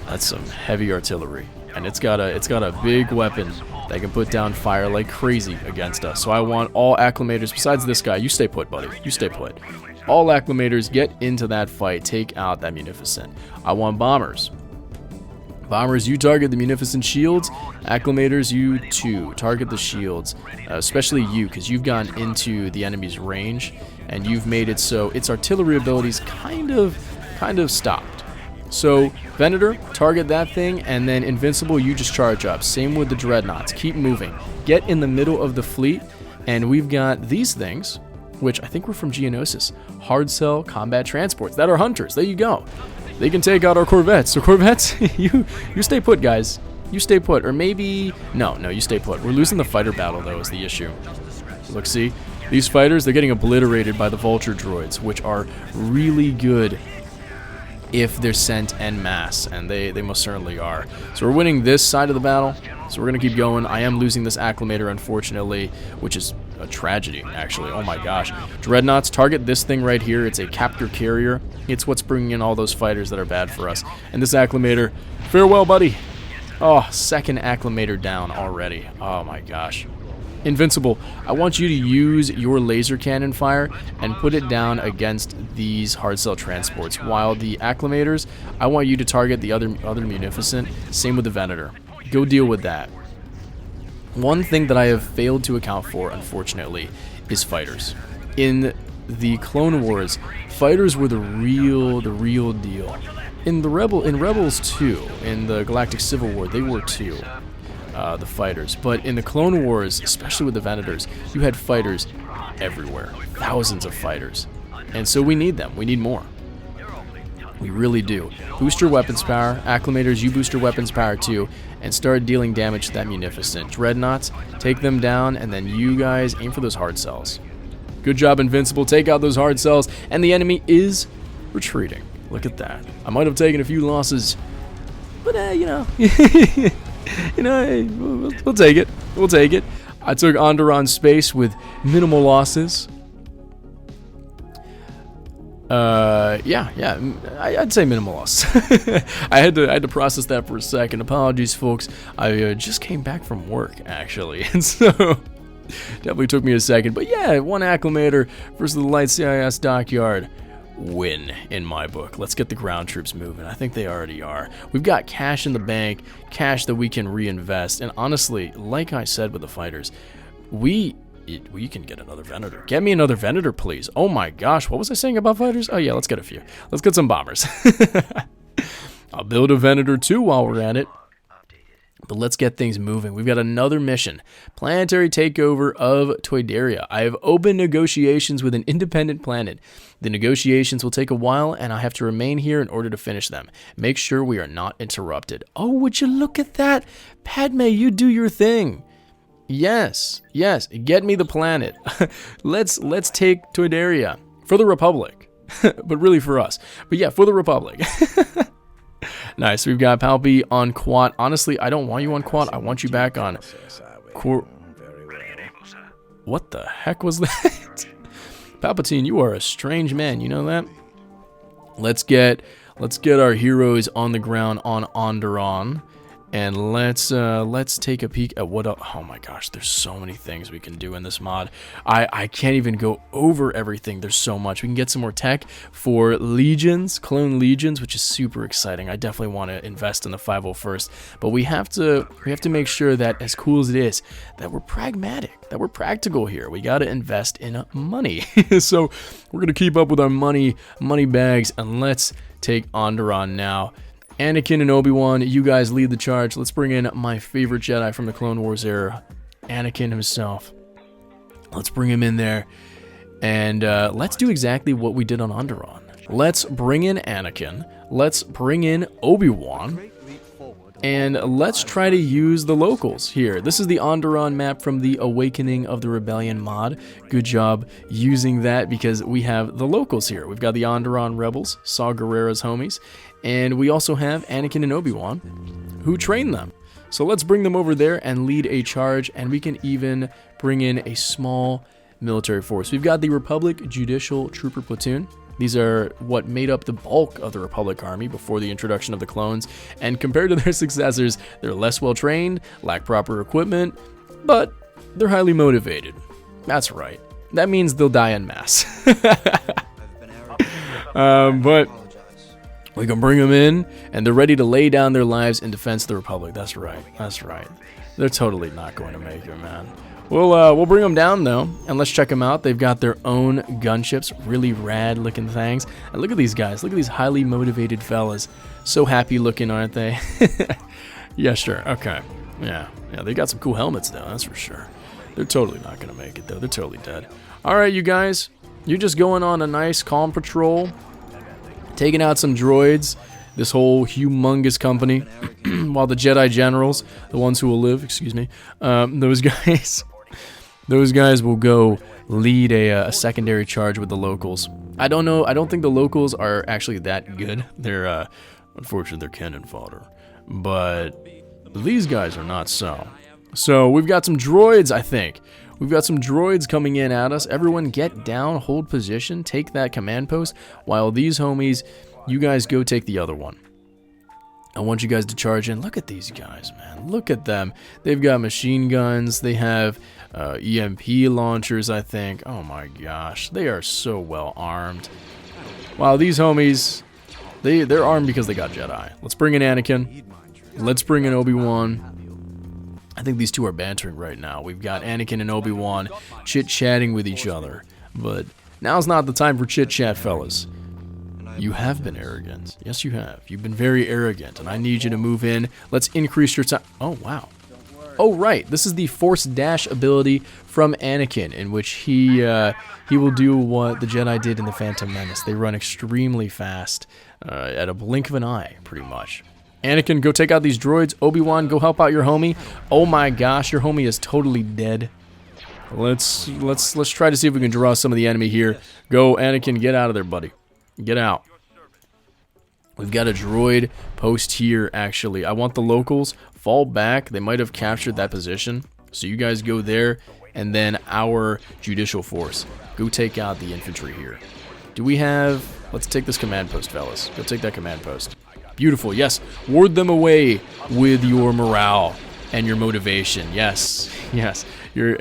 That's some heavy artillery. And it's got a big weapon that can put down fire like crazy against us. So I want all Acclimators, besides this guy. You stay put, buddy. You stay put. All Acclimators, get into that fight. Take out that Munificent. I want bombers. Bombers, you target the Munificent shields. Acclimators, you too. Target the shields. Especially you, because you've gone into the enemy's range, and you've made it so its artillery abilities kind of stopped. So, Venator, target that thing, and then Invincible, you just charge up. Same with the Dreadnoughts. Keep moving. Get in the middle of the fleet, and we've got these things, which I think were from Geonosis. Hard Cell Combat Transports. That are hunters. There you go. They can take out our Corvettes. So Corvettes, you stay put, guys. You stay put. Or maybe... No, you stay put. We're losing the fighter battle, though, is the issue. Look, see? These fighters, they're getting obliterated by the vulture droids, which are really good if they're sent en masse, and they most certainly are. So we're winning this side of the battle, so we're going to keep going. I am losing this acclimator, unfortunately, which is a tragedy, actually. Oh my gosh. Dreadnoughts, target this thing right here. It's a captor carrier. It's what's bringing in all those fighters that are bad for us. And this acclimator, farewell, buddy. Oh, second acclimator down already. Oh my gosh. Invincible, I want you to use your laser cannon fire and put it down against these hard cell transports, while the acclimators, I want you to target the other munificent. Same with the Venator. Go deal with that. One thing that I have failed to account for, unfortunately, is fighters. In the Clone Wars, fighters were the real deal. In Rebels too, in the Galactic Civil War, they were too. The fighters, but in the Clone Wars, especially with the Venators, you had fighters everywhere, thousands of fighters, and so we need them. We need more. We really do. Boost your weapons power. Acclimators, you boost your weapons power too, and start dealing damage to that munificent. Dreadnoughts, take them down, and then you guys aim for those hard cells. Good job, Invincible. Take out those hard cells, and the enemy is retreating. Look at that. I might have taken a few losses, but you know. You know, hey, we'll take it. We'll take it. I took Onderon space with minimal losses. Yeah, I'd say minimal loss. I had to process that for a second. Apologies, folks. I just came back from work, actually, and so definitely took me a second. But yeah, one acclimator versus the light CIS dockyard. Win in my book. Let's get the ground troops moving. I think they already are. We've got cash in the bank, cash that we can reinvest, and honestly, like I said with the fighters, we can get another Venator. Get me another Venator, please. Oh my gosh, what was I saying about fighters? Oh yeah, let's get a few. Let's get some bombers. I'll build a Venator too while we're at it. But let's get things moving. We've got another mission. Planetary takeover of Toydaria. I have opened negotiations with an independent planet. The negotiations will take a while, and I have to remain here in order to finish them. Make sure we are not interrupted. Oh, would you look at that? Padme, you do your thing. Yes, get me the planet. Let's take Toydaria. For the Republic. But really for us. But yeah, for the Republic. Nice, we've got Palpy on Quad. Honestly, I don't want you on Quad. I want you back on What the heck was that? Palpatine, you are a strange man, you know that? Let's get our heroes on the ground on Onderon. And let's take a peek at what oh my gosh, there's so many things we can do in this mod. I can't even go over everything. There's so much. We can get some more tech for legions, clone legions, which is super exciting. I definitely want to invest in the 501st, but we have to make sure that, as cool as it is, that we're pragmatic, that we're practical here. We got to invest in money. So we're going to keep up with our money bags, and let's take Onderon now. Anakin and Obi-Wan, you guys lead the charge. Let's bring in my favorite Jedi from the Clone Wars era, Anakin himself. Let's bring him in there, and let's do exactly what we did on Onderon. Let's bring in Anakin, let's bring in Obi-Wan, and let's try to use the locals here. This is the Onderon map from the Awakening of the Rebellion mod. Good job using that, because we have the locals here. We've got the Onderon Rebels, Saw Gerrera's homies, and we also have Anakin and Obi-Wan, who train them. So let's bring them over there and lead a charge, and we can even bring in a small military force. We've got the Republic Judicial Trooper Platoon. These are what made up the bulk of the Republic Army before the introduction of the clones, and compared to their successors, they're less well trained, lack proper equipment, but they're highly motivated. That's right. That means they'll die en masse. But we can bring them in, and they're ready to lay down their lives in defense of the Republic. That's right. They're totally not going to make it, man. We'll bring them down, though, and let's check them out. They've got their own gunships, really rad-looking things. And look at these guys. Look at these highly motivated fellas. So happy-looking, aren't they? Yeah, sure. Okay. Yeah, they got some cool helmets, though, that's for sure. They're totally not going to make it, though. They're totally dead. All right, you guys. You're just going on a nice, calm patrol, taking out some droids. this whole humongous company, while the Jedi generals, the ones who will live, excuse me, those guys will go lead a secondary charge with the locals. I don't know. I don't think the locals are actually that good. They're, unfortunately, they're cannon fodder. But these guys are not so. So we've got some droids, I think. We've got some droids coming in at us. Everyone get down, hold position, take that command post, while these homies, you guys go take the other one. I want you guys to charge in. Look at these guys, man. Look at them. They've got machine guns. They have EMP launchers, I think. Oh my gosh. They are so well armed. Wow, these homies, they're armed because they got Jedi. Let's bring in Anakin. Let's bring in Obi-Wan. I think these two are bantering right now. We've got Anakin and Obi-Wan chit-chatting with each other. But now's not the time for chit-chat, fellas. You have been arrogant. Yes, you have. You've been very arrogant, and I need you to move in. Let's increase your time. Oh, wow. Oh, right. This is the Force Dash ability from Anakin, in which he will do what the Jedi did in The Phantom Menace. They run extremely fast at a blink of an eye, pretty much. Anakin, go take out these droids. Obi-Wan, go help out your homie. Oh my gosh, your homie is totally dead. Let's try to see if we can draw some of the enemy here. Go, Anakin, get out of there, buddy. Get out. We've got a droid post here, actually. I want the locals fall back. They might have captured that position. So you guys go there, and then our judicial force. Go take out the infantry here. Do we have... Let's take this command post, fellas. Go take that command post. Beautiful, yes. Ward them away with your morale and your motivation. Yes, yes. You're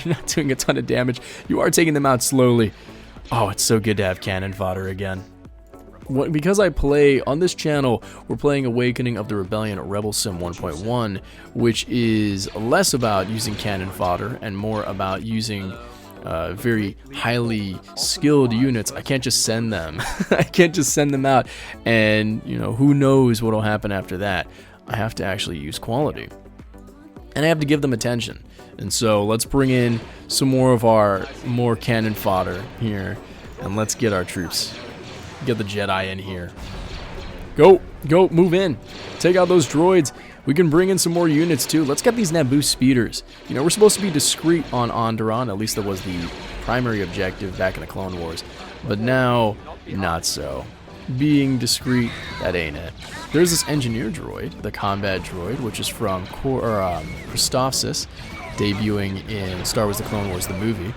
not doing a ton of damage. You are taking them out slowly. Oh, it's so good to have cannon fodder again. Because I play on this channel, we're playing Awakening of the Rebellion Rebel Sim 1.1, which is less about using cannon fodder and more about using very highly skilled units. I can't just send them. I can't just send them out, and you know, who knows what'll happen after that. I have to actually use quality, and I have to give them attention. And so let's bring in some more of our cannon fodder here, and let's get our troops. Get the Jedi in here. Go, move in. Take out those droids. We can bring in some more units too. Let's get these Naboo speeders. You know, we're supposed to be discreet on Onderon. At least that was the primary objective back in the Clone Wars. But now, not so. Being discreet, that ain't it. There's this engineer droid, the combat droid, which is from Geonosis, debuting in Star Wars: The Clone Wars, the movie.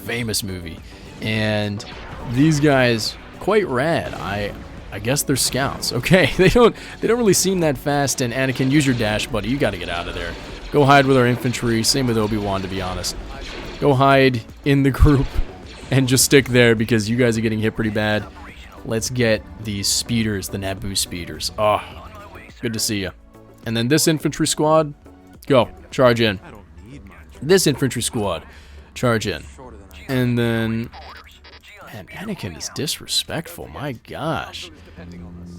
Famous movie. And these guys, quite rad. I guess they're scouts. Okay, they don't really seem that fast. And Anakin, use your dash, buddy. You got to get out of there. Go hide with our infantry. Same with Obi-Wan, to be honest. Go hide in the group and just stick there because you guys are getting hit pretty bad. Let's get these speeders, the Naboo speeders. Oh, good to see you. And then this infantry squad, go charge in. This infantry squad, charge in. And then... Man, Anakin is disrespectful. My gosh,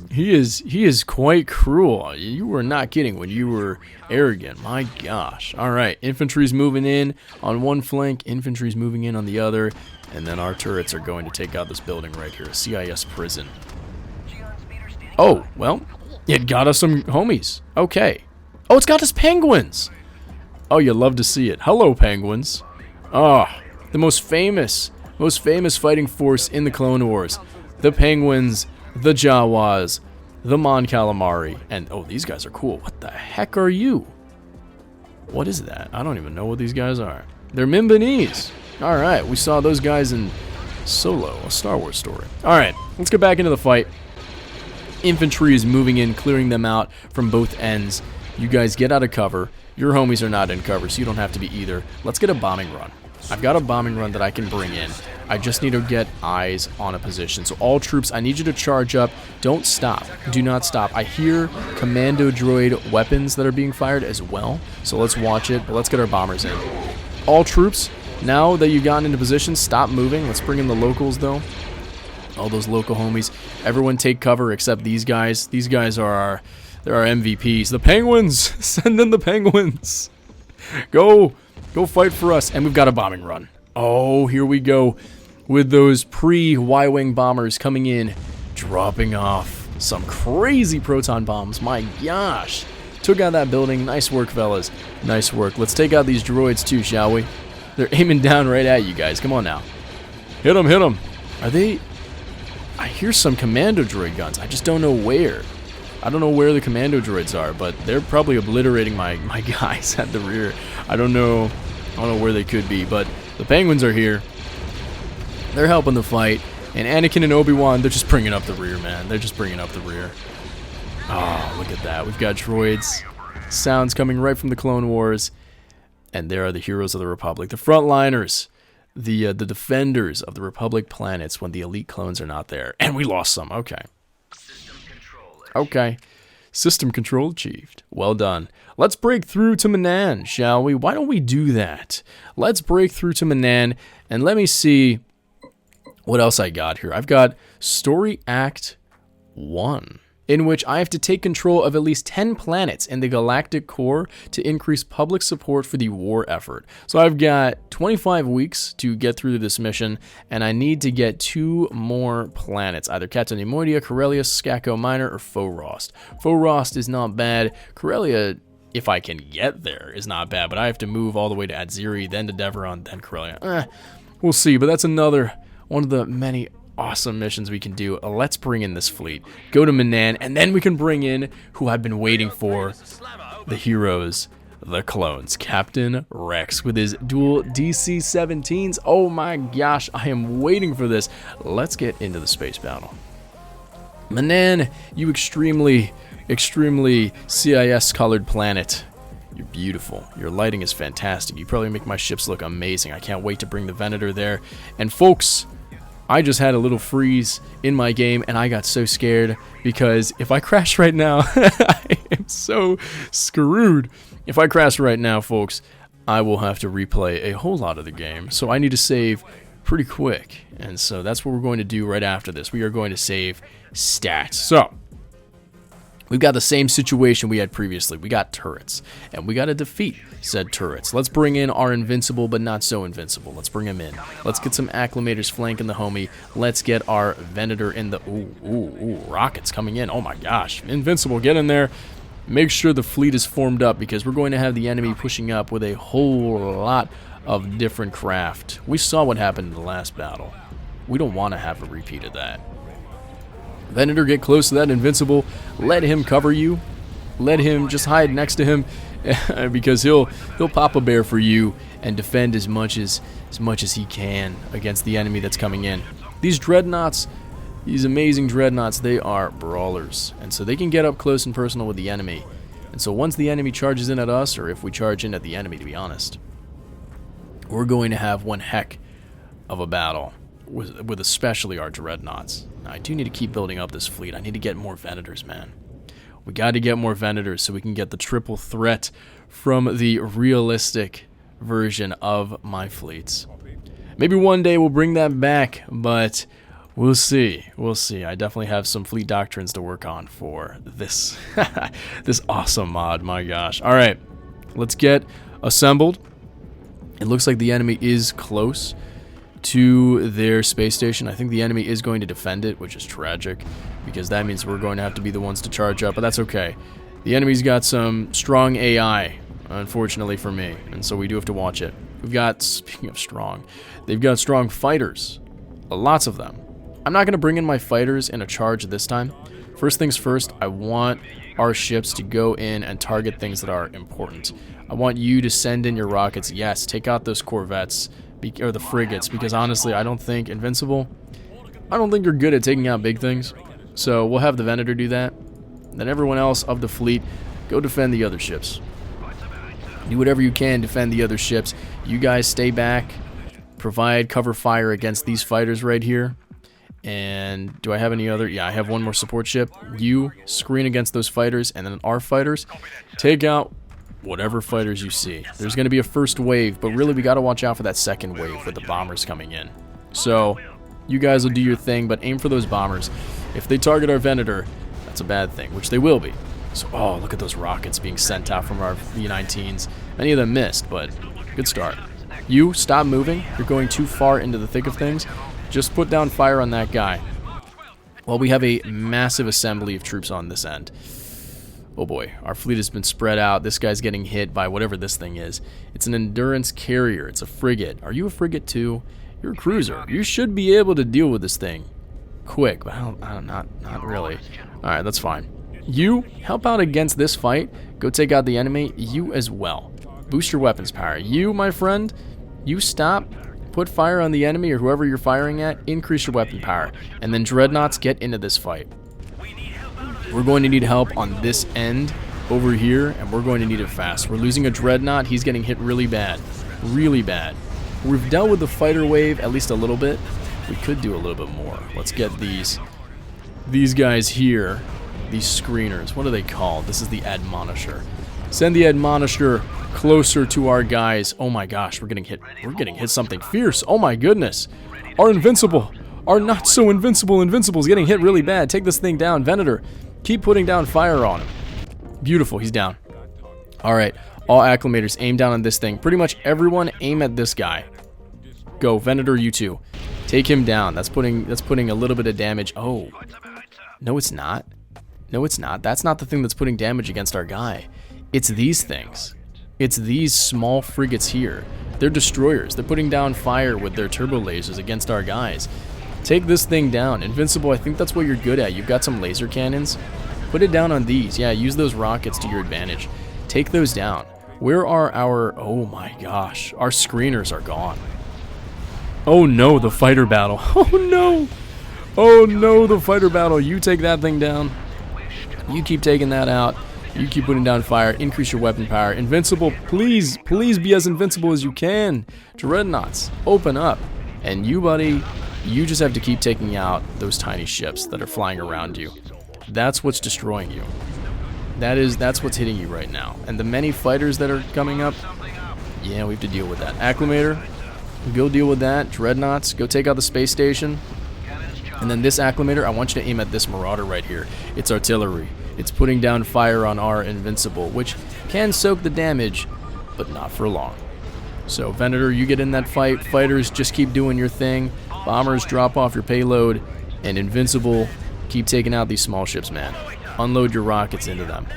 he is quite cruel. You were not kidding when you were arrogant. My gosh. All right, infantry's moving in on one flank, infantry's moving in on the other, and then our turrets are going to take out this building right here, a CIS prison. Oh, well, it got us some homies. Okay. Oh, it's got us penguins. Oh, you love to see it. Hello, penguins. Oh, the most famous fighting force in the Clone Wars. The Penguins, the Jawas, the Mon Calamari, and oh, these guys are cool. What the heck are you? What is that? I don't even know what these guys are. They're Mimbanese. All right, we saw those guys in Solo, a Star Wars story. All right, let's get back into the fight. Infantry is moving in, clearing them out from both ends. You guys get out of cover. Your homies are not in cover, so you don't have to be either. Let's get a bombing run. I've got a bombing run that I can bring in. I just need to get eyes on a position. So all troops, I need you to charge up. Don't stop. Do not stop. I hear commando droid weapons that are being fired as well. So let's watch it, but let's get our bombers in. All troops, now that you've gotten into position, stop moving. Let's bring in the locals, though. All those local homies. Everyone take cover except these guys. These guys are they're our MVPs. The Penguins! Send in the Penguins! Go fight for us. And we've got a bombing run. Oh, here we go. With those pre-Y-Wing bombers coming in, dropping off some crazy proton bombs. My gosh. Took out that building. Nice work, fellas. Nice work. Let's take out these droids too, shall we? They're aiming down right at you guys. Come on now. Hit them, hit them. Are they... I hear some commando droid guns. I just don't know where. I don't know where the commando droids are, but they're probably obliterating my guys at the rear. I don't know where they could be, but the Penguins are here. They're helping the fight. And Anakin and Obi-Wan, they're just bringing up the rear, man. They're just bringing up the rear. Oh, look at that. We've got droids. Sounds coming right from the Clone Wars. And there are the heroes of the Republic. The frontliners. The defenders of the Republic planets when the elite clones are not there. And we lost some. Okay. Okay. System control achieved. Well done. Let's break through to Manan, shall we? Why don't we do that? Let's break through to Manan, and let me see what else I got here. I've got Story Act 1, in which I have to take control of at least 10 planets in the galactic core to increase public support for the war effort. So I've got 25 weeks to get through this mission, and I need to get 2 more planets, either Captain Nemoidia, Corellia, Skako Minor, or Faux-Rost. Faux-Rost is not bad. Corellia, if I can get there, is not bad, but I have to move all the way to Adziri, then to Deveron, then Corellia. We'll see, but that's another one of the many awesome missions we can do. Let's bring in this fleet, go to Manan, and then we can bring in who I've been waiting for, the heroes, the clones. Captain Rex with his dual DC-17s. Oh my gosh, I am waiting for this. Let's get into the space battle. Manan, you extremely CIS colored planet. You're beautiful. Your lighting is fantastic. You probably make my ships look amazing. I can't wait to bring the Venator there. And folks, I just had a little freeze in my game, and I got so scared because if I crash right now, I am so screwed. If I crash right now, folks, I will have to replay a whole lot of the game. So I need to save pretty quick. And so that's what we're going to do right after this. We are going to save stats. So we've got the same situation we had previously. We got turrets, and we got to defeat said turrets. Let's bring in our invincible, but not so invincible. Let's bring him in. Let's get some acclimators flanking the homie. Let's get our Venator in the... Ooh, rockets coming in. Oh my gosh. Invincible, get in there. Make sure the fleet is formed up, because we're going to have the enemy pushing up with a whole lot of different craft. We saw what happened in the last battle. We don't want to have a repeat of that. Venator, get close to that invincible. Let him cover you. Let him just hide next to him, because he'll pop a bear for you and defend as much as he can against the enemy that's coming in. These dreadnoughts, these amazing dreadnoughts, they are brawlers, and so they can get up close and personal with the enemy. And so once the enemy charges in at us, or if we charge in at the enemy, to be honest, we're going to have one heck of a battle with especially our dreadnoughts. Now, I do need to keep building up this fleet. I need to get more Venators, man. We got to get more Venators so we can get the triple threat from the realistic version of my fleets. Maybe one day we'll bring that back, but we'll see. We'll see. I definitely have some fleet doctrines to work on for this this awesome mod. My gosh. All right, let's get assembled. It looks like the enemy is close to their space station. I think the enemy is going to defend it, which is tragic, because that means we're going to have to be the ones to charge up, but that's okay. The enemy's got some strong AI, unfortunately for me, and so we do have to watch it. We've got, speaking of strong, they've got strong fighters, lots of them. I'm not going to bring in my fighters in a charge this time. First things first, I want our ships to go in and target things that are important. I want you to send in your rockets. Yes, take out those corvettes, or the frigates, because honestly, I don't think Invincible, I don't think you're good at taking out big things. So we'll have the Venator do that. Then everyone else of the fleet, go defend the other ships. Do whatever you can, defend the other ships. You guys stay back, provide cover fire against these fighters right here. And do I have any other? Yeah, I have one more support ship. You screen against those fighters, and then our fighters take out whatever fighters you see. There's going to be a first wave, but really we got to watch out for that second wave with the bombers coming in. So you guys will do your thing, but aim for those bombers. If they target our Venator, that's a bad thing, which they will be. So, oh, look at those rockets being sent out from our V-19s. Many of them missed, but good start. You, stop moving. You're going too far into the thick of things. Just put down fire on that guy. Well, we have a massive assembly of troops on this end. Oh boy, our fleet has been spread out. This guy's getting hit by whatever this thing is. It's an endurance carrier. It's a frigate. Are you a frigate too? You're a cruiser. You should be able to deal with this thing quick, but not really. Alright, that's fine. You help out against this fight. Go take out the enemy. You as well. Boost your weapons power. You, my friend, you stop. Put fire on the enemy or whoever you're firing at. Increase your weapon power. And then Dreadnoughts, get into this fight. We're going to need help on this end over here, and we're going to need it fast. We're losing a Dreadnought. He's getting hit really bad. Really bad. We've dealt with the fighter wave at least a little bit. We could do a little bit more. Let's get these guys here. These screeners. What are they called? This is the Admonisher. Send the Admonisher closer to our guys. Oh my gosh, we're getting hit. We're getting hit something fierce. Oh my goodness. Our Invincible. Our not so invincible Invincible's getting hit really bad. Take this thing down. Venator. Keep putting down fire on him. Beautiful, he's down. Alright, all acclimators aim down on this thing. Pretty much everyone aim at this guy. Go, Venator, you too. Take him down. That's putting a little bit of damage. Oh. No, it's not. No, it's not. That's not the thing that's putting damage against our guy. It's these things. It's these small frigates here. They're destroyers. They're putting down fire with their turbo lasers against our guys. Take this thing down. Invincible, I think that's what you're good at. You've got some laser cannons. Put it down on these. Yeah, use those rockets to your advantage. Take those down. Where are our... Oh my gosh. Our screeners are gone. Oh no, the fighter battle. Oh no. Oh no, the fighter battle. You take that thing down. You keep taking that out. You keep putting down fire. Increase your weapon power. Invincible, please, please be as invincible as you can. Dreadnoughts, open up. And you, buddy... You just have to keep taking out those tiny ships that are flying around you. That's what's destroying you. That's what's hitting you right now. And the many fighters that are coming up, yeah, we have to deal with that. Acclimator, go deal with that. Dreadnoughts, go take out the space station. And then this Acclimator, I want you to aim at this Marauder right here. It's artillery. It's putting down fire on our Invincible, which can soak the damage, but not for long. So, Venator, you get in that fight. Fighters, just keep doing your thing. Bombers, drop off your payload. And Invincible, keep taking out these small ships, man. Unload your rockets into them.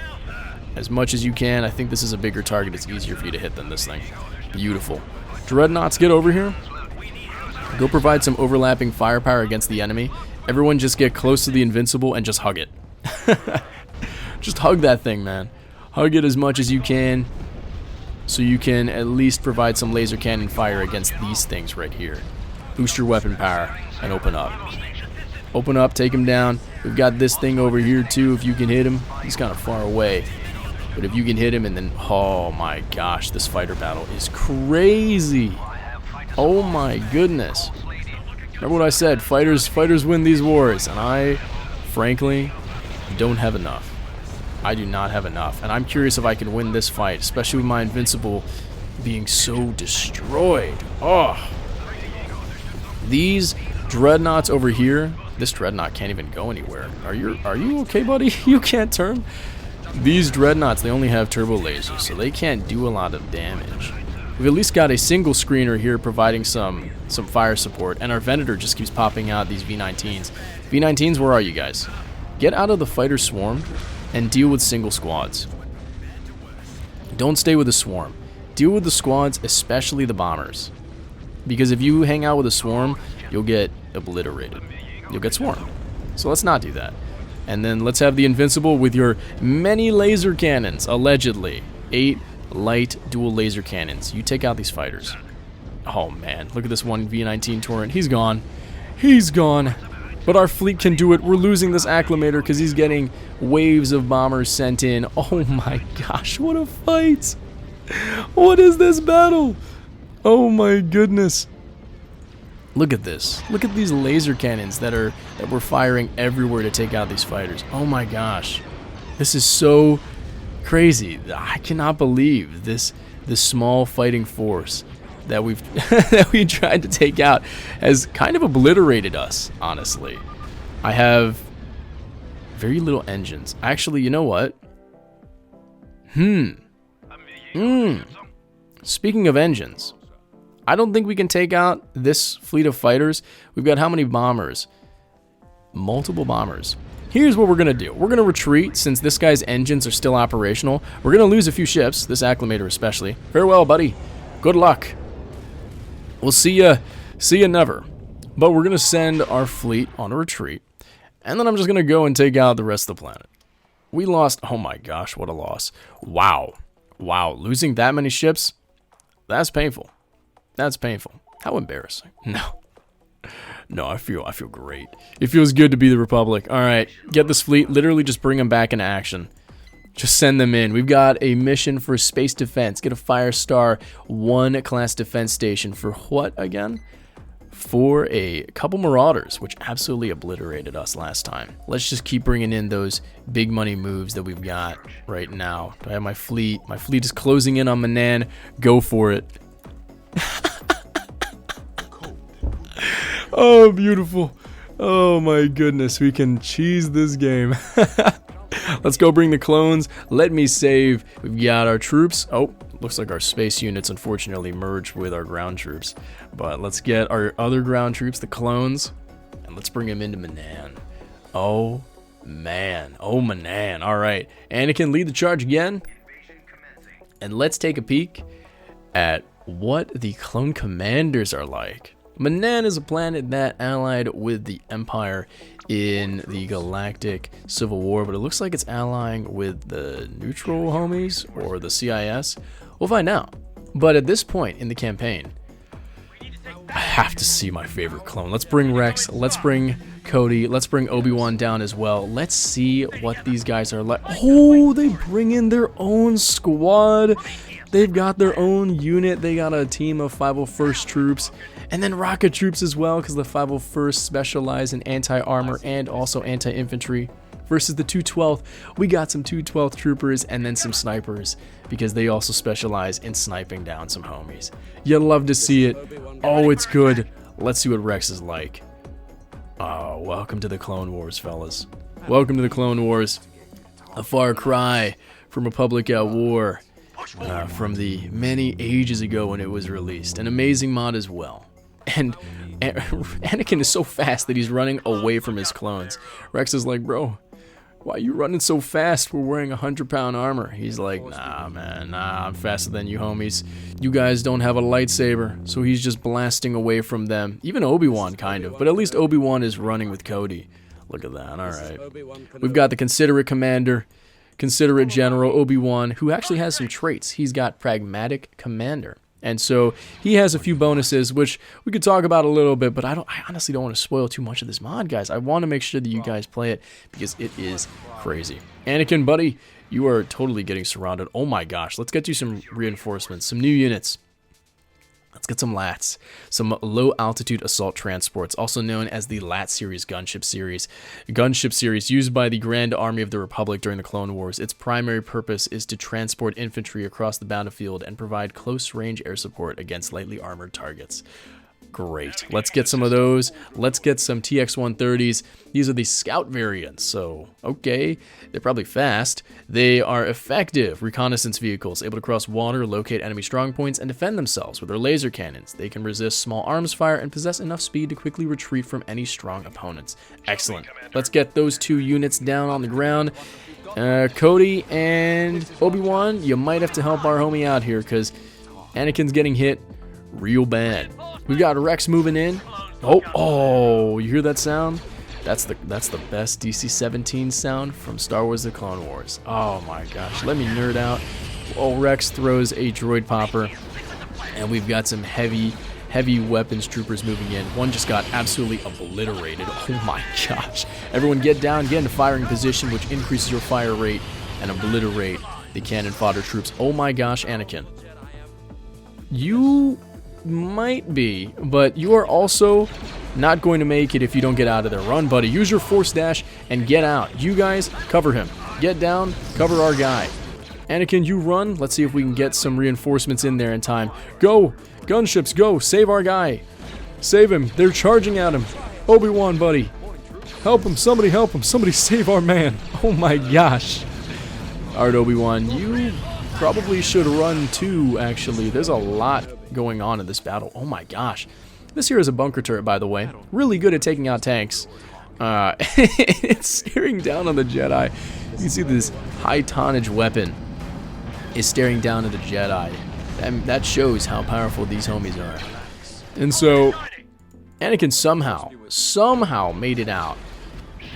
As much as you can. I think this is a bigger target. It's easier for you to hit than this thing. Beautiful. Dreadnoughts, get over here. Go provide some overlapping firepower against the enemy. Everyone just get close to the Invincible and just hug it. Just hug that thing, man. Hug it as much as you can. So you can at least provide some laser cannon fire against these things right here. Boost your weapon power and open up. Open up, take him down. We've got this thing over here too. If you can hit him, he's kind of far away. But if you can hit him and then, oh my gosh, this fighter battle is crazy. Oh my goodness. Remember what I said, fighters win these wars. And I, frankly, don't have enough. I do not have enough. And I'm curious if I can win this fight, especially with my Invincible being so destroyed. Oh. These Dreadnoughts over here, this Dreadnought can't even go anywhere. Are you okay, buddy? You can't turn? These Dreadnoughts, they only have turbo lasers, so they can't do a lot of damage. We've at least got a single screener here providing some fire support, and our Venator just keeps popping out these V-19s. V-19s, where are you guys? Get out of the fighter swarm and deal with single squads. Don't stay with the swarm. Deal with the squads, especially the bombers. Because if you hang out with a swarm, you'll get obliterated. You'll get swarmed. So let's not do that. And then let's have the Invincible with your many laser cannons, allegedly. 8 light dual laser cannons. You take out these fighters. Oh man, look at this one V-19 Torrent. He's gone. He's gone. But our fleet can do it. We're losing this Acclimator because he's getting waves of bombers sent in. Oh my gosh, what a fight. What is this battle? Oh my goodness. Look at this. Look at these laser cannons that we're firing everywhere to take out these fighters. Oh my gosh. This is so crazy. I cannot believe this small fighting force that we've that we tried to take out has kind of obliterated us, honestly. I have very little engines. Actually, you know what? Speaking of engines, I don't think we can take out this fleet of fighters. We've got how many bombers? multiple bombers. Here's what we're going to do. We're going to retreat since this guy's engines are still operational. We're going to lose a few ships, this acclimator especially. Farewell, buddy. Good luck. We'll see ya never. But we're going to send our fleet on a retreat. And then I'm just going to go and take out the rest of the planet. We lost, oh my gosh, what a loss. Wow. Wow, losing that many ships? That's painful. That's painful. How embarrassing. No. No, I feel great. It feels good to be the Republic. All right, get this fleet. Literally just bring them back into action. Just send them in. We've got a mission for space defense. Get a Firestar 1 class defense station for what again? For a couple Marauders, which absolutely obliterated us last time. Let's just keep bringing in those big money moves that we've got right now. Do I have my fleet? My fleet is closing in on Manan. Go for it. Oh, beautiful. Oh my goodness, we can cheese this game. Let's go bring the clones. Let me save. We've got our troops. Oh, looks like our space units unfortunately merged with our ground troops. But let's get our other ground troops, the clones, and let's bring them into Manan. Oh, man. Oh, Manan. All right. Anakin, lead the charge again. And let's take a peek at what the clone commanders are like. Manan is a planet that allied with the Empire in the Galactic Civil War, but it looks like it's allying with the neutral homies or the CIS. We'll find out. But at this point in the campaign, I have to see my favorite clone. Let's bring Rex. Let's bring Cody. Let's bring Obi-Wan down as well. Let's see what these guys are like. Oh, they bring in their own squad. They've got their own unit. They got a team of 501st troops. And then rocket troops as well, because the 501st specialize in anti-armor and also anti-infantry. Versus the 212th, we got some 212th troopers and then some snipers, because they also specialize in sniping down some homies. You love to see it. Oh, it's good. Let's see what Rex is like. Oh, welcome to the Clone Wars, fellas. Welcome to the Clone Wars. A far cry from Republic at War. From the many ages ago when it was released. An amazing mod as well. And Anakin is so fast that he's running away from his clones. Rex is like, bro, why are you running so fast? We're wearing 100-pound armor. He's like, nah, man, nah, I'm faster than you homies. You guys don't have a lightsaber. So he's just blasting away from them. Even Obi-Wan, kind of. But at least Obi-Wan is running with Cody. Look at that, all right. We've got the considerate commander, considerate general Obi-Wan, who actually has some traits. He's got pragmatic commander. And so he has a few bonuses, which we could talk about a little bit, but I honestly don't want to spoil too much of this mod, guys. I want to make sure that you guys play it because it is crazy. Anakin, buddy, you are totally getting surrounded. Oh my gosh, let's get you some reinforcements, some new units. Let's get some LATs, some low-altitude assault transports, also known as the LAT series gunship series. Gunship series used by the Grand Army of the Republic during the Clone Wars. Its primary purpose is to transport infantry across the battlefield and provide close-range air support against lightly armored targets. Great. Let's get some of those. Let's get some TX-130s. These are the scout variants, so okay. They're probably fast. They are effective reconnaissance vehicles, able to cross water, locate enemy strongpoints, and defend themselves with their laser cannons. They can resist small arms fire and possess enough speed to quickly retreat from any strong opponents. Excellent. Let's get those two units down on the ground. Cody and Obi-Wan, you might have to help our homie out here, because Anakin's getting hit real bad. We've got Rex moving in. Oh, you hear that sound? That's the best DC-17 sound from Star Wars The Clone Wars. Oh my gosh, let me nerd out. Oh, Rex throws a droid popper, and we've got some heavy weapons troopers moving in. One just got absolutely obliterated. Oh my gosh. Everyone get down, get into firing position, which increases your fire rate, and obliterate the cannon fodder troops. Oh my gosh, Anakin. You might be, but you are also not going to make it if you don't get out of there. Run, buddy. Use your force dash and get out. You guys, cover him. Get down, cover our guy. Anakin, you run. Let's see if we can get some reinforcements in there in time. Go! Gunships, go! Save our guy. Save him. They're charging at him. Obi-Wan, buddy. Help him. Somebody help him. Somebody save our man. Oh my gosh. Alright, Obi-Wan, you probably should run too, actually. There's a lot going on in this battle. Oh my gosh. This here is a bunker turret, by the way. Really good at taking out tanks. It's staring down on the Jedi. You see this high tonnage weapon is staring down at the Jedi. And that shows how powerful these homies are. And so Anakin somehow made it out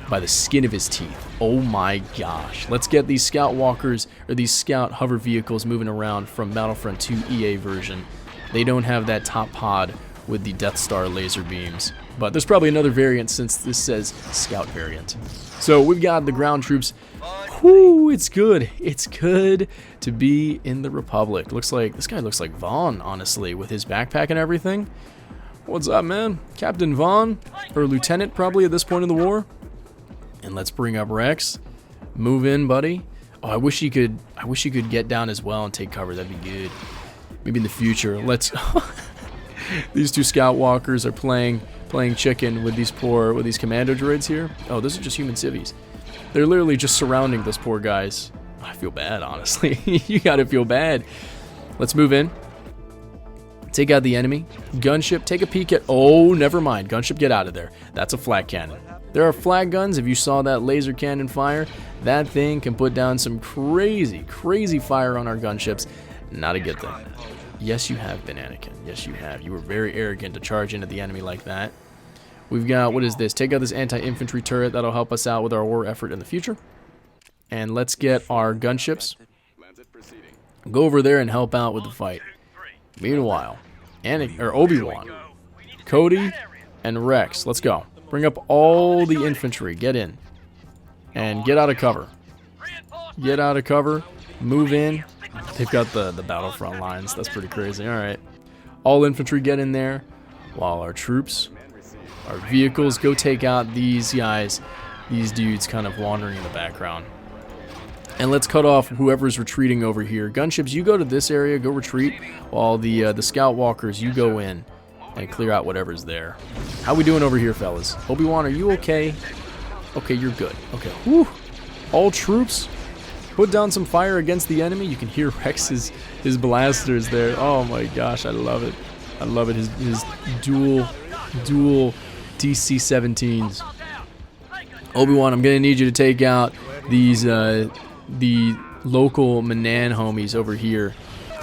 by the skin of his teeth. Oh my gosh. Let's get these scout walkers, or these scout hover vehicles, moving around from Battlefront 2 EA version. They don't have that top pod with the Death Star laser beams, but there's probably another variant since this says scout variant. So we've got the ground troops. Whoo, it's good. It's good to be in the Republic. Looks like this guy looks like Vaughn, honestly, with his backpack and everything. What's up, man? Captain Vaughn, or Lieutenant probably at this point in the war. And let's bring up Rex. Move in, buddy. Oh, I wish he could get down as well and take cover. That'd be good. Maybe in the future. Let's. These two scout walkers are playing chicken with these commando droids here. Oh, those are just human civvies. They're literally just surrounding those poor guys. I feel bad, honestly. You gotta feel bad. Let's move in. Take out the enemy. Gunship, take a peek at... Oh, never mind. Gunship, get out of there. That's a flag cannon. There are flag guns. If you saw that laser cannon fire, that thing can put down some crazy fire on our gunships. Not a good thing. Yes, you have been, Anakin. Yes, you have. You were very arrogant to charge into the enemy like that. We've got, what is this? Take out this anti-infantry turret. That'll help us out with our war effort in the future. And let's get our gunships. Go over there and help out with the fight. Meanwhile, Obi-Wan, Cody, and Rex. Let's go. Bring up all the infantry. Get in. And get out of cover. Get out of cover. Move in. They've got the battlefront lines. That's pretty crazy. Alright. All infantry get in there. While our troops, our vehicles, go take out these guys. These dudes kind of wandering in the background. And let's cut off whoever's retreating over here. Gunships, you go to this area. Go retreat. While the scout walkers, you go in and clear out whatever's there. How we doing over here, fellas? Obi-Wan, are you okay? Okay, you're good. Okay. Whew. All troops, put down some fire against the enemy. You can hear Rex's blasters there. Oh my gosh, I love it. I love it. His dual DC-17s. Obi-Wan, I'm gonna need you to take out these the local Manan homies over here.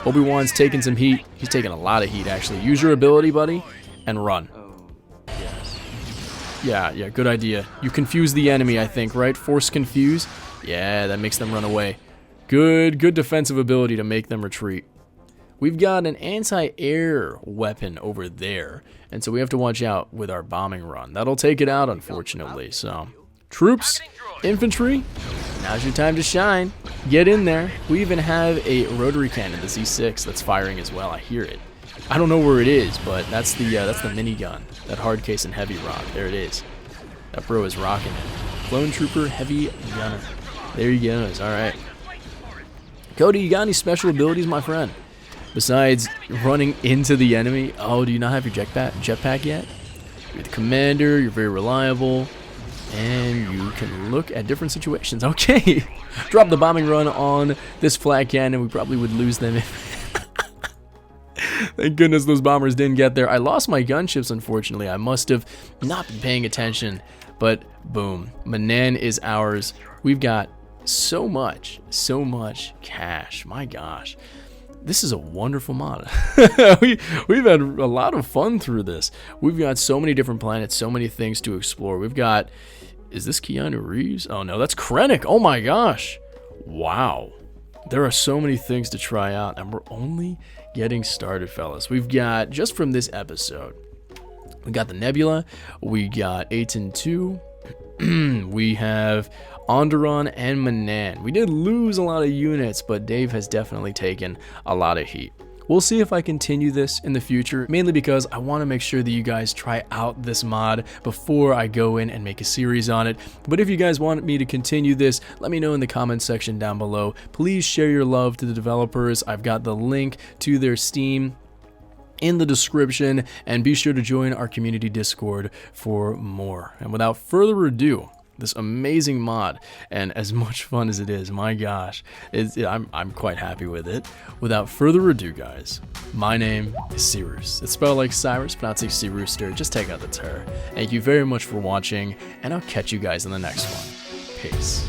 Obi-Wan's taking some heat. He's taking a lot of heat, actually. Use your ability, buddy, and run. Yeah, good idea. You confuse the enemy, I think, right? Force confuse. Yeah, that makes them run away. Good defensive ability to make them retreat. We've got an anti-air weapon over there, and so we have to watch out with our bombing run. That'll take it out, unfortunately. So, troops, infantry, now's your time to shine. Get in there. We even have a rotary cannon, the Z6, that's firing as well. I hear it. I don't know where it is, but that's the minigun, that hard case and heavy rock. There it is. That bro is rocking it. Clone trooper, heavy gunner. There he goes. All right. Cody, you got any special abilities, my friend? Besides running into the enemy. Oh, do you not have your jetpack yet? You're the commander. You're very reliable. And you can look at different situations. Okay. Drop the bombing run on this flag cannon. We probably would lose them if... Thank goodness those bombers didn't get there. I lost my gunships, unfortunately. I must have not been paying attention. But boom. Manan is ours. We've got so much cash. My gosh. This is a wonderful mod. We've had a lot of fun through this. We've got so many different planets, so many things to explore. We've got... Is this Keanu Reeves? Oh no, that's Krennic. Oh my gosh. Wow. There are so many things to try out, and we're only getting started, fellas. We've got, just from this episode, we got the Nebula, we got Aten 2, we have Onderon and Manan. We did lose a lot of units, but Dave has definitely taken a lot of heat. We'll see if I continue this in the future, mainly because I want to make sure that you guys try out this mod before I go in and make a series on it. But if you guys want me to continue this, let me know in the comments section down below. Please share your love to the developers. I've got the link to their Steam in the description, and be sure to join our community Discord for more. And without further ado, this amazing mod, and as much fun as it is, my gosh, I'm quite happy with it. Without further ado, guys, my name is Cyrus. It's spelled like Cyrus, pronounced like C Rooster, just take out the ter. Thank you very much for watching, and I'll catch you guys in the next one. Peace.